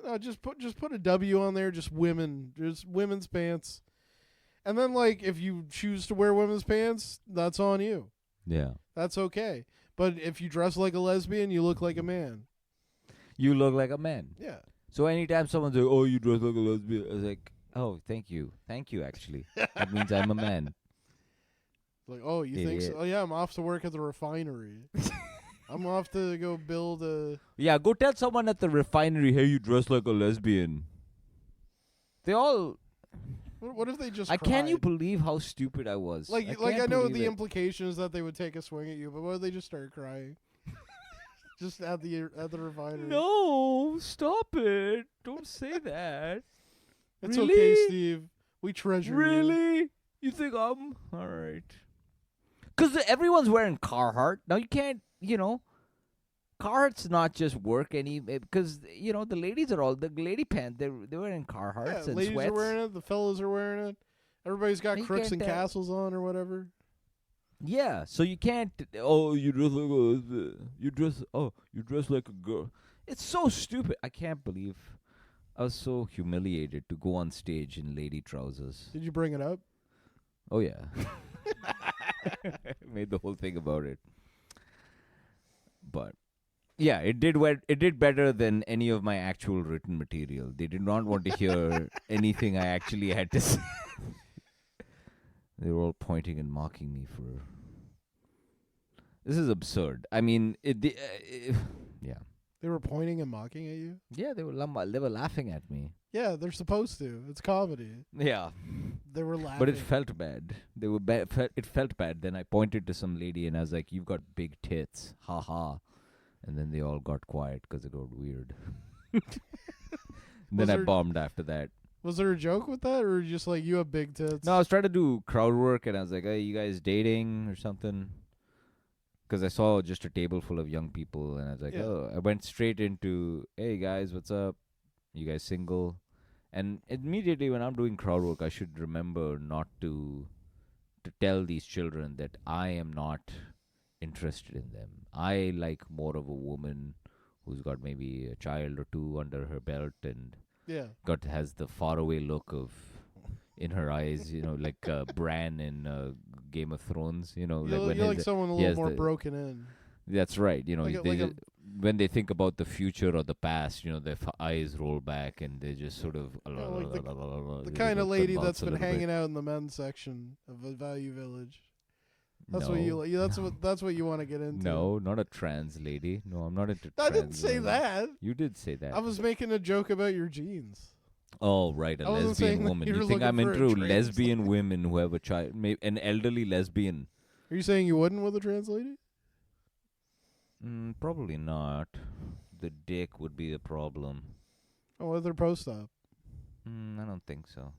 No, just put a W on there. Just women's pants. And then, like, if you choose to wear women's pants, that's on you. Yeah. That's okay. But if you dress like a lesbian, you look like a man. You look like a man. Yeah. So anytime someone's like, "Oh, you dress like a lesbian," I was like, "Oh, thank you, actually. That means I'm a man." Like, oh, you think so? Oh, yeah, I'm off to work at the refinery. I'm off to go build a... Yeah, go tell someone at the refinery, "Hey, you dress like a lesbian." They all... What if they just Can you cried? bthink how stupid I was? Like can't I know believe the it. implication is that they would take a swing at you, but what if they just started crying? Just at the refinery. No, stop it. Don't say that. It's Really? okay, Steve. We treasure you. Really? You think I'm... All right. Because everyone's wearing Carhartt. Now you can't, Carhartt's not just work because, the ladies are all... The lady pants, they're wearing Carhartts and ladies sweats. are wearing it. The fellas are wearing it. Everybody's got You crooks can't and tell. castles on or whatever. Yeah, so you can't... Oh, you dress like a... You dress like a girl. It's so stupid. I can't believe... I was so humiliated to go on stage in lady trousers. Did you bring it up? Oh, yeah. Made the whole thing about it. But, yeah, it did better than any of my actual written material. They did not want to hear anything I actually had to say. They were all pointing and mocking me for... This is absurd. I mean, yeah. They were pointing and mocking at you? Yeah, they were laughing at me. Yeah, they're supposed to. It's comedy. Yeah. They were laughing. But it felt bad. It felt bad. Then I pointed to some lady and I was like, "You've got big tits. Ha ha." And then they all got quiet because it got weird. Then I bombed after that. Was there a joke with that, or just like, you have big tits? No, I was trying to do crowd work and I was like, "Hey, you guys dating or something?" Because I saw just a table full of young people and I was like, "Oh," I went straight into, "Hey guys, what's up? You guys single?" And immediately when I'm doing crowd work, I should remember not to tell these children that I am not interested in them. I like more of a woman who's got maybe a child or two under her belt and has the faraway look of in her eyes, like Bran in Game of Thrones. You like someone a little more broken in. That's right. When they think about the future or the past, their eyes roll back and they just sort of... the kind of lady that's been hanging out in the men's section of a Value Village. That's what you. That's what you want to get into. No, not a trans lady. No, I'm not into. I didn't say that. You did say that. I was making a joke about your jeans. Oh, right, a lesbian woman. You think I'm into lesbian women who have a child, an elderly lesbian? Are you saying you wouldn't with a trans lady? Probably not. The dick would be the problem. Oh, with her post-op. I don't think so.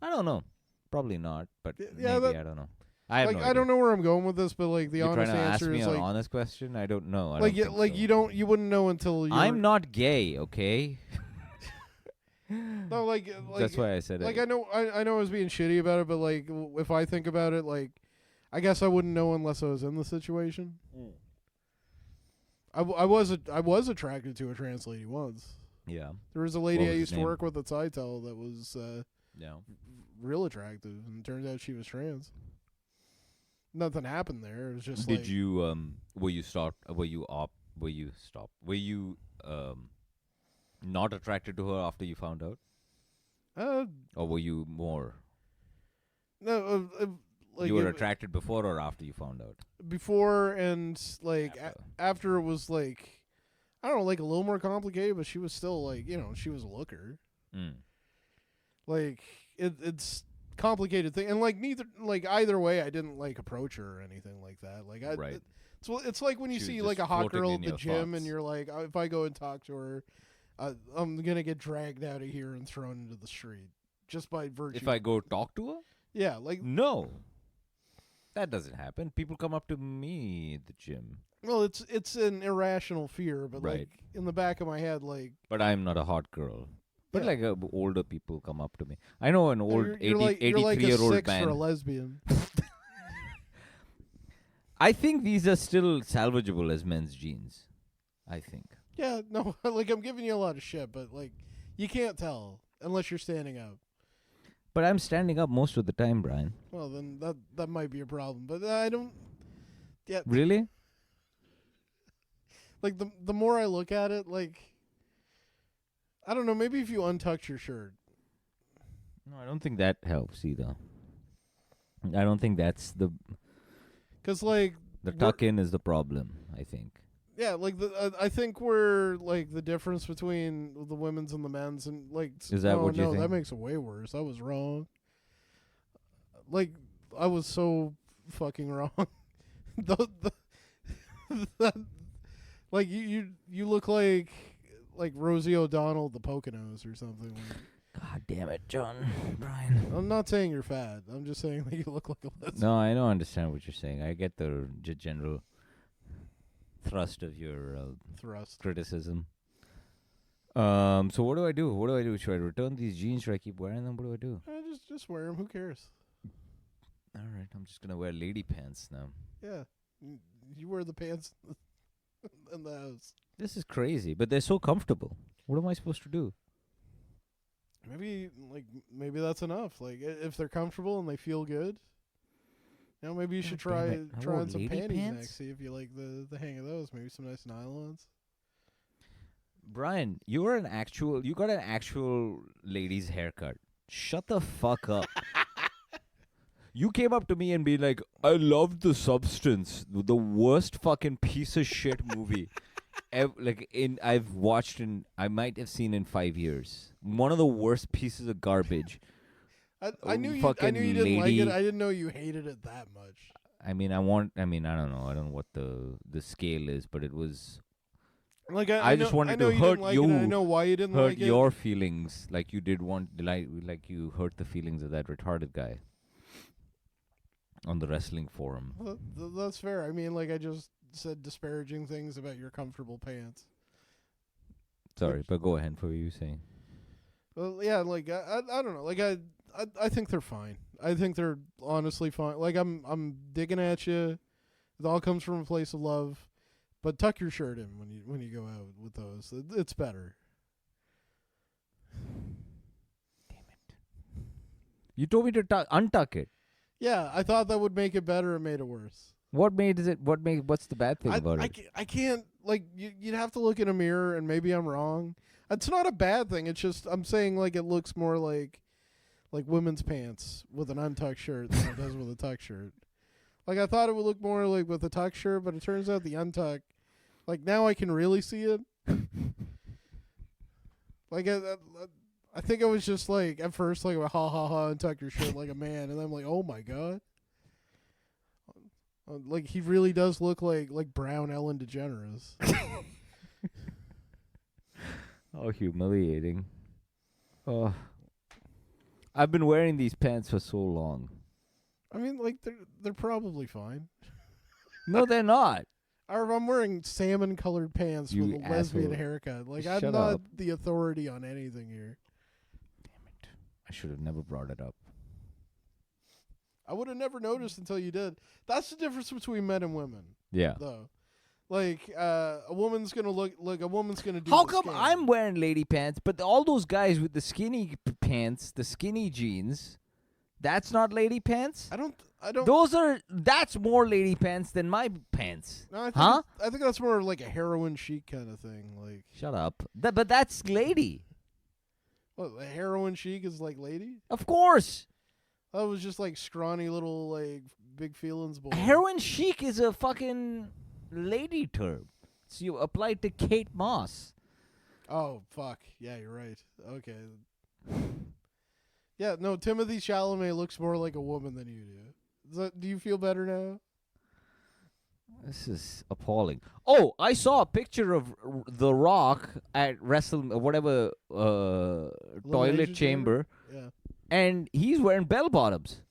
I don't know. Probably not, but maybe, I don't know. I don't know where I'm going with this, but like the honest answer is like... You're trying to ask me an honest question? I don't know. You wouldn't know until you're... I'm not gay, okay? No, like that's why I said like it. I know I was being shitty about it, but like if I think about it, like I guess I wouldn't know unless I was in the situation. I was attracted to a trans lady once. Yeah. There was a lady I used to work with at Scitel that was real attractive, and it turns out she was trans. Nothing happened there. It was just Did you were you not attracted to her after you found out? Or were you more? No, you were attracted before or after you found out? Before, and like after it was like, I don't know, like a little more complicated, but she was still like, she was a looker. Like it's complicated thing, and like either way, I didn't like approach her or anything like that. Like Right. It's like when you She was see just like a hot floating girl in at the your gym, thoughts. and you're like, if I go and talk to her, I'm gonna get dragged out of here and thrown into the street just by virtue. If I go talk to her? yeah, like No. That doesn't happen. People come up to me at the gym. well, it's an irrational fear, but Right. like in the back of my head, like But I'm not a hot girl. But Yeah. like older people come up to me. I know an old you're like 83-year-old a 6 man. for a lesbian. I think these are still salvageable as men's jeans. I think. Yeah, no, like I'm giving you a lot of shit, but like you can't tell unless you're standing up. But I'm standing up most of the time, Brian. Well, then that might be a problem, but I don't. Yeah, Really? like the more I look at it, like I don't know, maybe if you untucked your shirt. No, I don't think that helps either. I don't think that's the 'Cause like tuck in is the problem, I think. yeah, like I think we're like the difference between the women's and the men's, and like Is that what you no, think? that makes it way worse. I was wrong. Like I was so fucking wrong. That, like you look like Rosie O'Donnell, the Poconos or something. God damn it, John. Brian. I'm not saying you're fat. I'm just saying that you look like a lesbian. No, I don't understand what you're saying. I get the general thrust of your Thrust. criticism. So what do I do? What do I do? Should I return these jeans? Should I keep wearing them? What do I do? Just wear them. Who cares? All right, I'm just gonna wear lady pants now. Yeah, you wear the pants in the house. This is crazy, but they're so comfortable. What am I supposed to do? Maybe that's enough. Like if they're comfortable and they feel good, maybe you should God damn try it. I try wore on some lady panties pants? next. See if you like the hang of those. Maybe some nice nylons. Brian, you got an actual lady's haircut. Shut the fuck up. You came up to me and be like, I loved The Substance, the worst fucking piece of shit movie I've watched I might have seen in 5 years. One of the worst pieces of garbage. I knew you fucking didn't like it. lady- I didn't know you hated it that much. I don't know. I don't know what the scale is, but it was Like I just know, wanted I know to you hurt didn't like you. It, and I know why you didn't hurt like it. your feelings like you did like you hurt the feelings of that retarded guy on the wrestling forum. Well, that's fair. I mean, like I just said disparaging things about your comfortable pants. Sorry, but go ahead for what you were saying. Well, yeah, like I don't know. Like I think they're fine. I think they're honestly fine. Like I'm digging at you. It all comes from a place of love. But tuck your shirt in when you go out with those. It's better. Damn it! You told me to untuck it. Yeah, I thought that would make it better. It made it worse. What's the bad thing about it? I can't, like, you'd have to look in a mirror, and maybe I'm wrong. It's not a bad thing. It's just, I'm saying, like, it looks more like women's pants with an untucked shirt than it does with a tuck shirt. Like, I thought it would look more like with a tuck shirt, but it turns out the untuck, like, now I can really see it. Like, I think it was just, like, at first, like, ha ha ha, untuck your shirt like a man, and I'm like, oh my god. Like, he really does look like brown Ellen DeGeneres. Oh, humiliating. Oh, I've been wearing these pants for so long. I mean, like, they're probably fine. No, they're not. Or I'm wearing salmon-colored pants You with a lesbian asshole. haircut. Like, Shut I'm not up. the authority on anything here. Damn it! I should have never brought it up. I would have never noticed until you did. That's the difference between men and women, Yeah. though. Like, a woman's gonna look like a woman's gonna do. How the come skin. I'm wearing lady pants, but all those guys with the skinny pants, the skinny jeans, that's not lady pants? I don't. That's more lady pants than my pants. No, Huh? I think that's more like a heroin chic kind of thing. Like, Shut up. But that's lady. what, a heroin chic is like lady? Of course. That was just like scrawny little like big feelings boy. Heroin chic is a fucking lady term. So you applied to Kate Moss. Oh, fuck. Yeah, you're right. Okay. Yeah, no, Timothy Chalamet looks more like a woman than you do. Do you feel better now? This is appalling. Oh, I saw a picture of The Rock at whatever toilet Elimination chamber, Yeah. and he's wearing bell bottoms.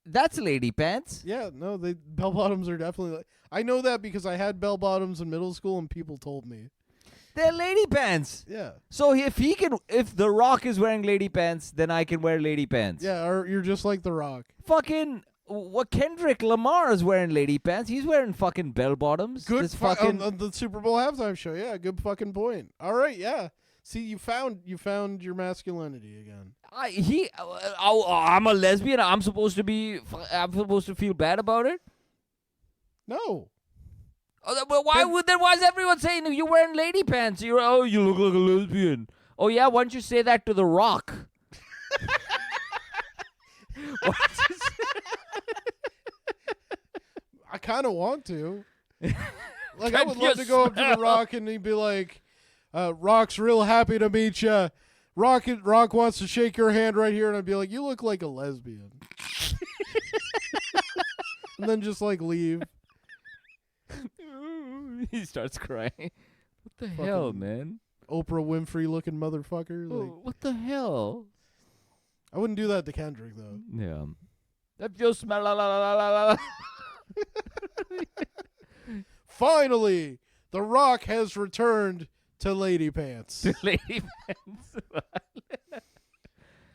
That's lady pants. Yeah, no, bell bottoms are definitely. I know that because I had bell bottoms in middle school and people told me. They're lady pants. Yeah. So if The Rock is wearing lady pants, then I can wear lady pants. Yeah, or you're just like The Rock. Fucking what? Kendrick Lamar is wearing lady pants. He's wearing fucking bell bottoms. Good This fucking on the Super Bowl halftime show. Yeah, good fucking point. All right, yeah. See, you found your masculinity again. I'm a lesbian. I'm supposed to feel bad about it. No. Oh, but why is everyone saying you're wearing lady pants? You look like a lesbian. Oh yeah, why don't you say that to The Rock? I kind of want to. Like, I would love to go up to The Rock and he'd be like, Rock's real happy to meet you. Rock wants to shake your hand right here. And I'd be like, you look like a lesbian. And then just, like, leave. He starts crying. What the Fucking hell, man? Oprah Winfrey looking motherfucker. Like, What the hell? I wouldn't do that to Kendrick, though. Yeah. If you smell la la la la la. Finally, The Rock has returned to lady pants. Lady pants.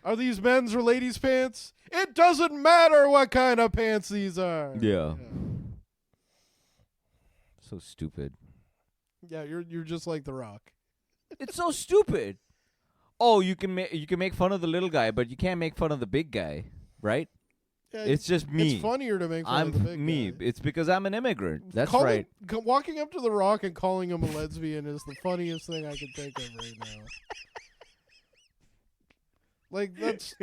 Are these men's or ladies' pants? It doesn't matter what kind of pants these are. Yeah. So stupid. Yeah, you're just like The Rock. It's so stupid. Oh, you can make fun of the little guy, but you can't make fun of the big guy, right? Yeah, It's just me. It's funnier to make fun of the big me. guy. It's because I'm an immigrant. That's right. Walking up to The Rock and calling him a lesbian is the funniest thing I can think of right now. Like that's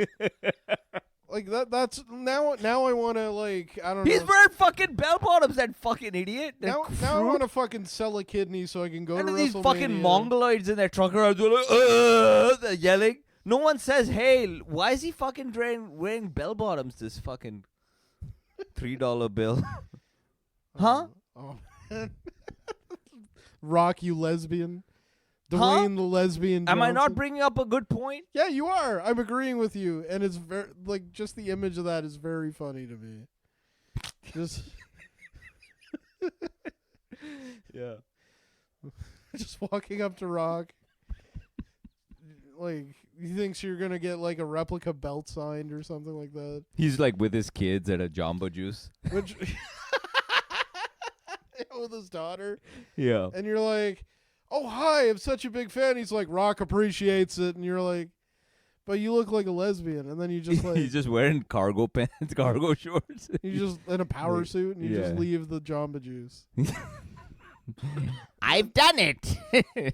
that's now I want to like I don't know. He's wearing fucking bell bottoms, that fucking idiot. Now I want to fucking sell a kidney so I can go and to these WrestleMania. fucking mongoloids in their truck around doing like, they're yelling. No one says, hey, why is he fucking wearing bell bottoms, this fucking $3 bill? Huh? Oh, man. Rock, you lesbian. Dwayne the lesbian Johnson. Am I not bringing up a good point? Yeah, you are. I'm agreeing with you. And it's very, like, just the image of that is very funny to me. Just. Yeah. Just walking up to Rock. Like, he thinks you're going to get, like, a replica belt signed or something like that. He's, like, with his kids at a Jamba Juice. Which. With his daughter. Yeah. And you're like, oh, hi, I'm such a big fan. He's like, Rock appreciates it. And you're like, but you look like a lesbian. And then you just like. He's just wearing cargo pants, cargo shorts. You just in a power suit and you just Yeah. leave the Jamba Juice. I've done it.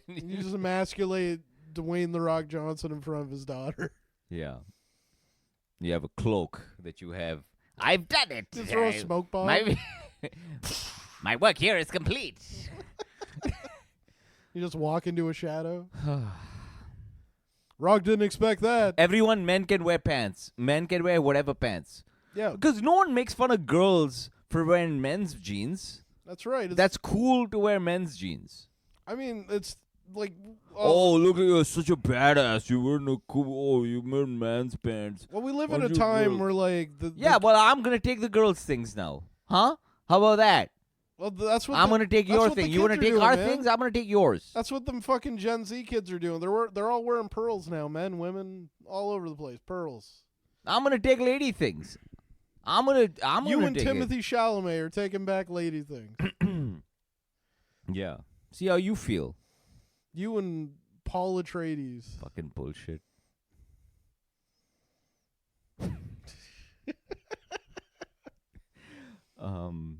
You just emasculate Dwayne The Rock Johnson in front of his daughter. Yeah. You have a cloak that you have. I've done it. Just throw a smoke bomb. My work here is complete. You just walk into a shadow. Rock didn't expect that. Men can wear pants. Men can wear whatever pants. Yeah, Because no one makes fun of girls for wearing men's jeans. that's right. That's cool to wear men's jeans. I mean, it's like. Oh, look at you, such a badass. You're wearing a cool. Oh, you wearing man's pants. Well, we live in a time where like Yeah, well, I'm gonna take the girls' things now. Huh? How about that? Well, that's what I'm gonna take your thing. You wanna take our man. things? I'm gonna take yours. That's what them fucking Gen Z kids are doing. They're all wearing pearls now, men, women, all over the place. Pearls. I'm gonna take lady things. I'm You gonna and take Timothy Chalamet are taking back lady things. Yeah. See how you feel. You and Paul Atreides. Fucking bullshit.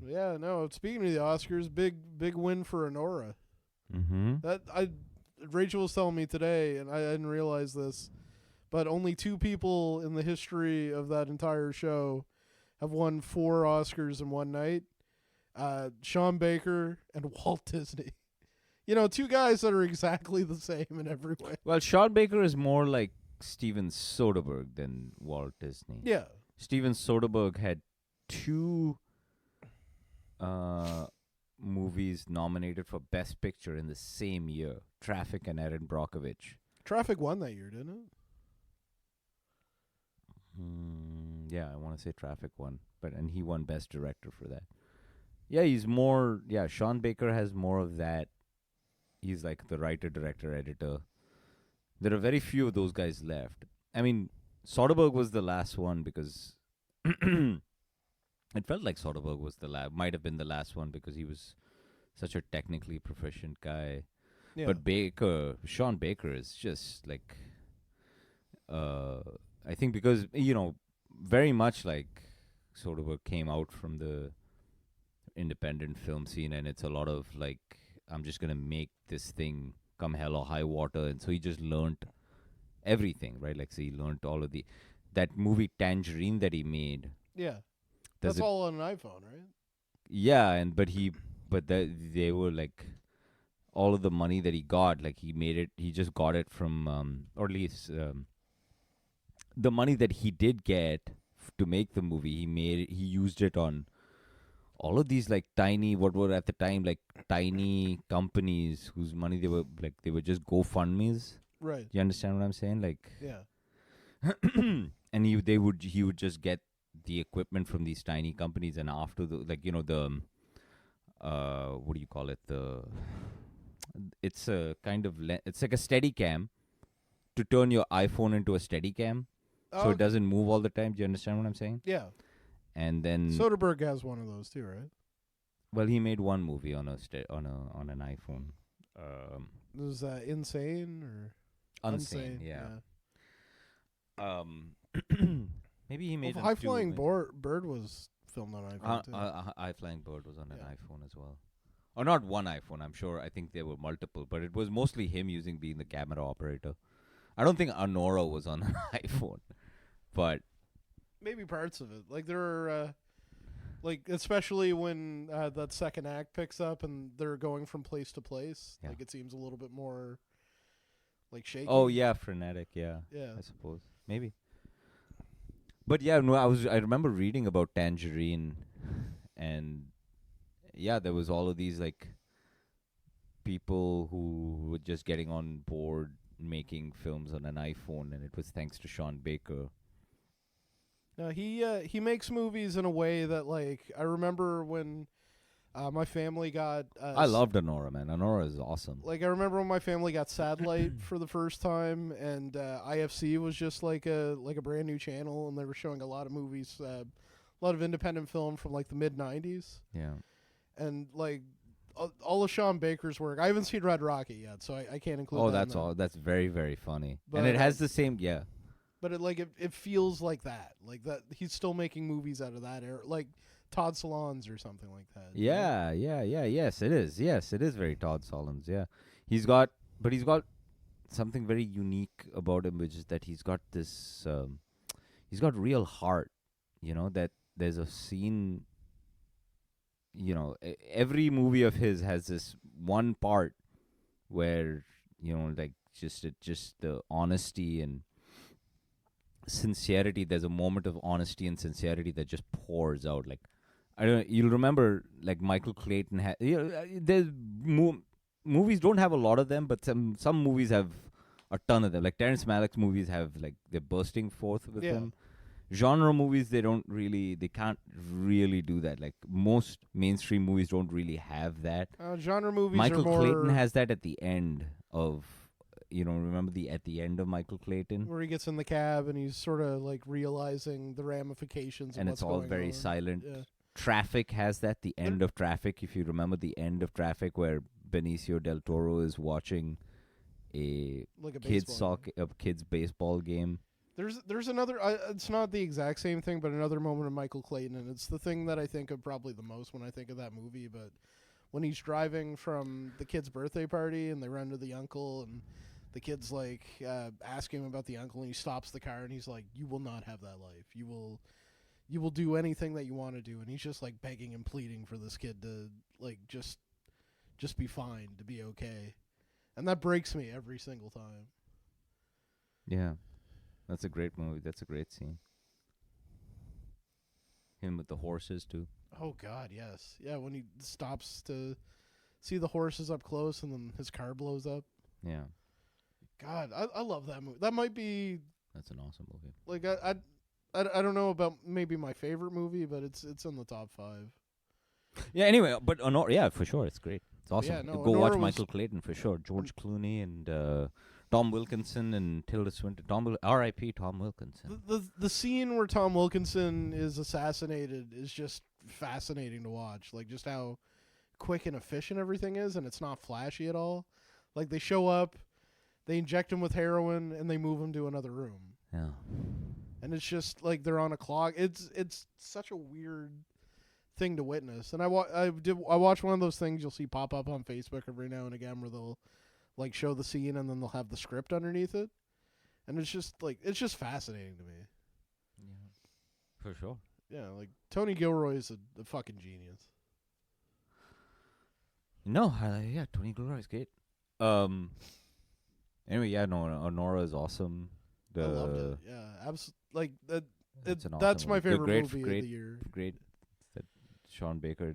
Yeah, no. Speaking of the Oscars, big win for Honora. Mm-hmm. Rachel was telling me today, and I didn't realize this, but only 2 people in the history of that entire show have won 4 Oscars in one night. Sean Baker and Walt Disney. You know, two guys that are exactly the same in every way. Well, Sean Baker is more like Steven Soderbergh than Walt Disney. Yeah. Steven Soderbergh had two movies nominated for Best Picture in the same year: Traffic and Erin Brockovich. Traffic won that year, didn't it? Yeah, I want to say Traffic won, and he won Best Director for that. Yeah, he's more. Yeah, Sean Baker has more of that. He's like the writer, director, editor. There are very few of those guys left. I mean, Soderbergh was the last one because it felt like Soderbergh was might have been the last one because he was such a technically proficient guy. Yeah. But Sean Baker is just like, I think because, very much like Soderbergh came out from the independent film scene, and it's a lot of like, I'm just going to make this thing come hell or high water. And so he just learned everything, right? Like, so he learned all of that movie Tangerine that he made. Yeah. That's all on an iPhone, right? Yeah, but they were like, all of the money that he got, like he just got it from, or at least the money that he did get to make the movie, he used it on all of these like what were at the time like tiny companies whose money they were just GoFundMes. Right. You understand what I'm saying? Like, yeah. And he would just get the equipment from these tiny companies, and after the what do you call it? It's a kind of it's like a Steadicam to turn your iPhone into a Steadicam, so it doesn't move all the time. Do you understand what I'm saying? Yeah. And then Soderbergh has one of those too, right? Well, he made one movie on an iPhone. Was that Insane or Unsane? Yeah. Maybe he made High Flying Bird was filmed on iPhone too. High Flying Bird was on an iPhone as well. Or not one iPhone, I'm sure. I think there were multiple, but it was mostly him being the camera operator. I don't think Anora was on an iPhone, but maybe parts of it. Like there are, like especially when that second act picks up and they're going from place to place. Yeah. Like it seems a little bit more like shaky. Oh yeah, frenetic. Yeah. I suppose maybe. But yeah, no, I remember reading about Tangerine, and yeah, there was all of these like people who were just getting on board making films on an iPhone, and it was thanks to Sean Baker. No, he makes movies in a way that like I remember when my family got. I loved Anora, man. Anora is awesome. Like I remember when my family got satellite for the first time, and IFC was just like a brand new channel, and they were showing a lot of movies, a lot of independent film from like the mid '90s. Yeah, and like all of Sean Baker's work. I haven't seen Red Rocket yet, so I can't include. Oh, that's all. That's very, very funny, but and it has the same. Yeah. But it feels like that. He's still making movies out of that era, like Todd Solondz or something like that. Yeah. Yes, it is. Yes, it is very Todd Solondz. Yeah, he's got something very unique about him, which is that he's got this. He's got real heart. That there's a scene. Every movie of his has this one part where like just the honesty and sincerity. There's a moment of honesty and sincerity that just pours out. Like you'll remember like Michael Clayton had. There's movies don't have a lot of them, but some movies have a ton of them. Like Terrence Malick's movies have like they're bursting forth with them. Genre movies they can't really do that. Like most mainstream movies don't really have that. Genre movies. Michael are more Clayton has that at the end of. Remember at the end of Michael Clayton? Where he gets in the cab and he's sort of like realizing the ramifications and of it's all very on. silent. Yeah. Traffic has that, the end of Traffic, if you remember the end of Traffic where Benicio del Toro is watching a kids baseball game. There's another, it's not the exact same thing, but another moment of Michael Clayton, and it's the thing that I think of probably the most when I think of that movie, but when he's driving from the kid's birthday party and they run to the uncle and the kid's like asking him about the uncle, and he stops the car and he's like, "You will not have that life. You you will do anything that you want to do, and he's just like begging and pleading for this kid to like just be fine, to be okay, and that breaks me every single time. Yeah. That's a great movie. That's a great scene. Him with the horses too. Oh God, yes, yeah. When he stops to see the horses up close, and then his car blows up. Yeah. God, I love that movie. That might be That's an awesome movie. like I don't know about maybe my favorite movie, but it's in the top 5. Yeah, anyway, but Honora, yeah, for sure, it's great. It's awesome. Yeah, no, Go Honora watch was- Michael Clayton for sure. George Clooney and Tom Wilkinson and Tilda Swinton. R.I.P. Tom Wilkinson. The scene where Tom Wilkinson is assassinated is just fascinating to watch. Like just how quick and efficient everything is, and it's not flashy at all. Like they show up, they inject him with heroin, and they move him to another room. Yeah. And it's just like they're on a clock. It's such a weird thing to witness. And I watch one of those things you'll see pop up on Facebook every now and again where they'll like show the scene and then they'll have the script underneath it. And it's just fascinating to me. Yeah. For sure. Yeah, like Tony Gilroy is a fucking genius. No, yeah, Tony Gilroy is great. Anyway, yeah, no, Honora is awesome. I loved it. Yeah, like that. That's an That's awesome my movie. favorite Great, movie great, of the year. Great that Sean Baker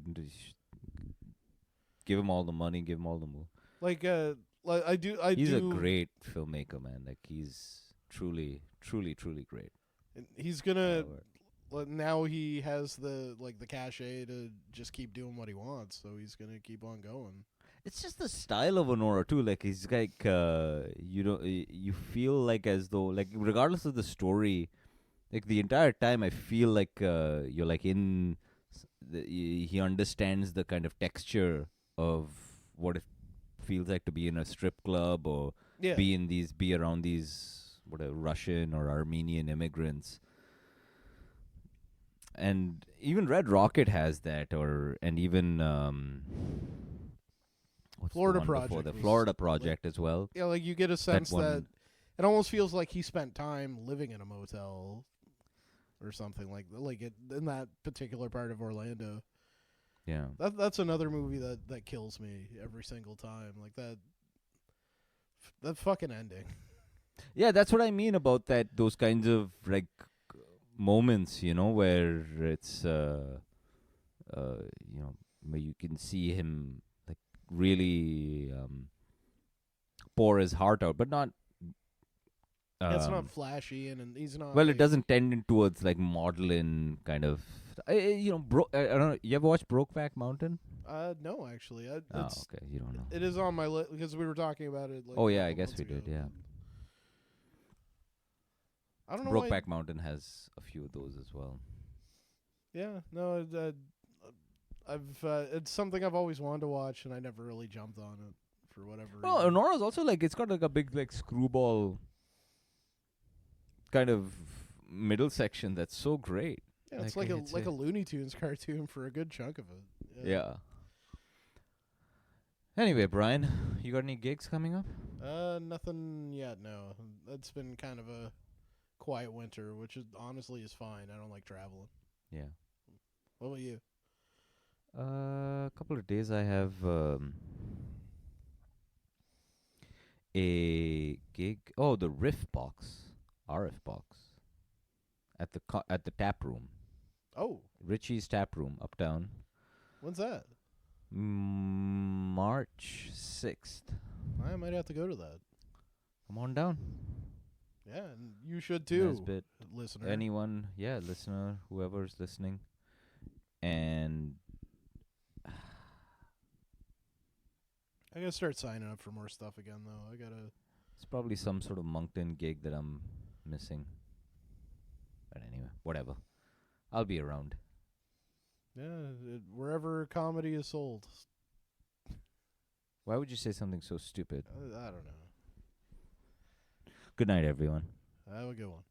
give him all the money, give him all the move. Like I do. He's a great filmmaker, man. Like he's truly, truly, truly great. And he's gonna. Now he has the cachet to just keep doing what he wants, so he's gonna keep on going. It's just the style of Honora too. Like he's like you feel like as though like regardless of the story, like the entire time I feel like you're like in. He understands the kind of texture of what it feels like to be in a strip club or be around these whatever Russian or Armenian immigrants. And even Red Rocket has that, and even Florida Project. The Florida Project as well. Yeah, like you get a sense that it almost feels like he spent time living in a motel or something like it in that particular part of Orlando. Yeah, that's another movie that kills me every single time. Like that fucking ending. Yeah, that's what I mean about that. Those kinds of like moments, where it's where you can see him like really pour his heart out, but not. It's not flashy, and he's not. Well, it doesn't tend towards like maudlin kind of. I don't know. You ever watch Brokeback Mountain? No, actually. Okay, you don't know. It is on my list because we were talking about it. Oh yeah, I guess we did. Yeah. I don't know. Brokeback Mountain has a few of those as well. Yeah, no, it's something I've always wanted to watch, and I never really jumped on it for whatever reason. Well, Honora's also like it's got like a big like screwball kind of middle section that's so great. Yeah, it's like a Looney Tunes cartoon for a good chunk of it. Yeah. Anyway, Brian, you got any gigs coming up? Nothing yet. No, it's been kind of a quiet winter, which honestly is fine. I don't like traveling. Yeah. What about you? A couple of days I have a gig. Oh, the Arif box at the tap room. Oh, Richie's Tap Room uptown. When's that? March 6th. I might have to go to that. Come on down. Yeah, and you should too, Nesbitt, listener. anyone, listener, whoever's listening. And I gotta start signing up for more stuff again, though. it's probably some sort of Moncton gig that I'm missing. But anyway, whatever. I'll be around. Yeah, wherever comedy is sold. Why would you say something so stupid? I don't know. Good night, everyone. Have a good one.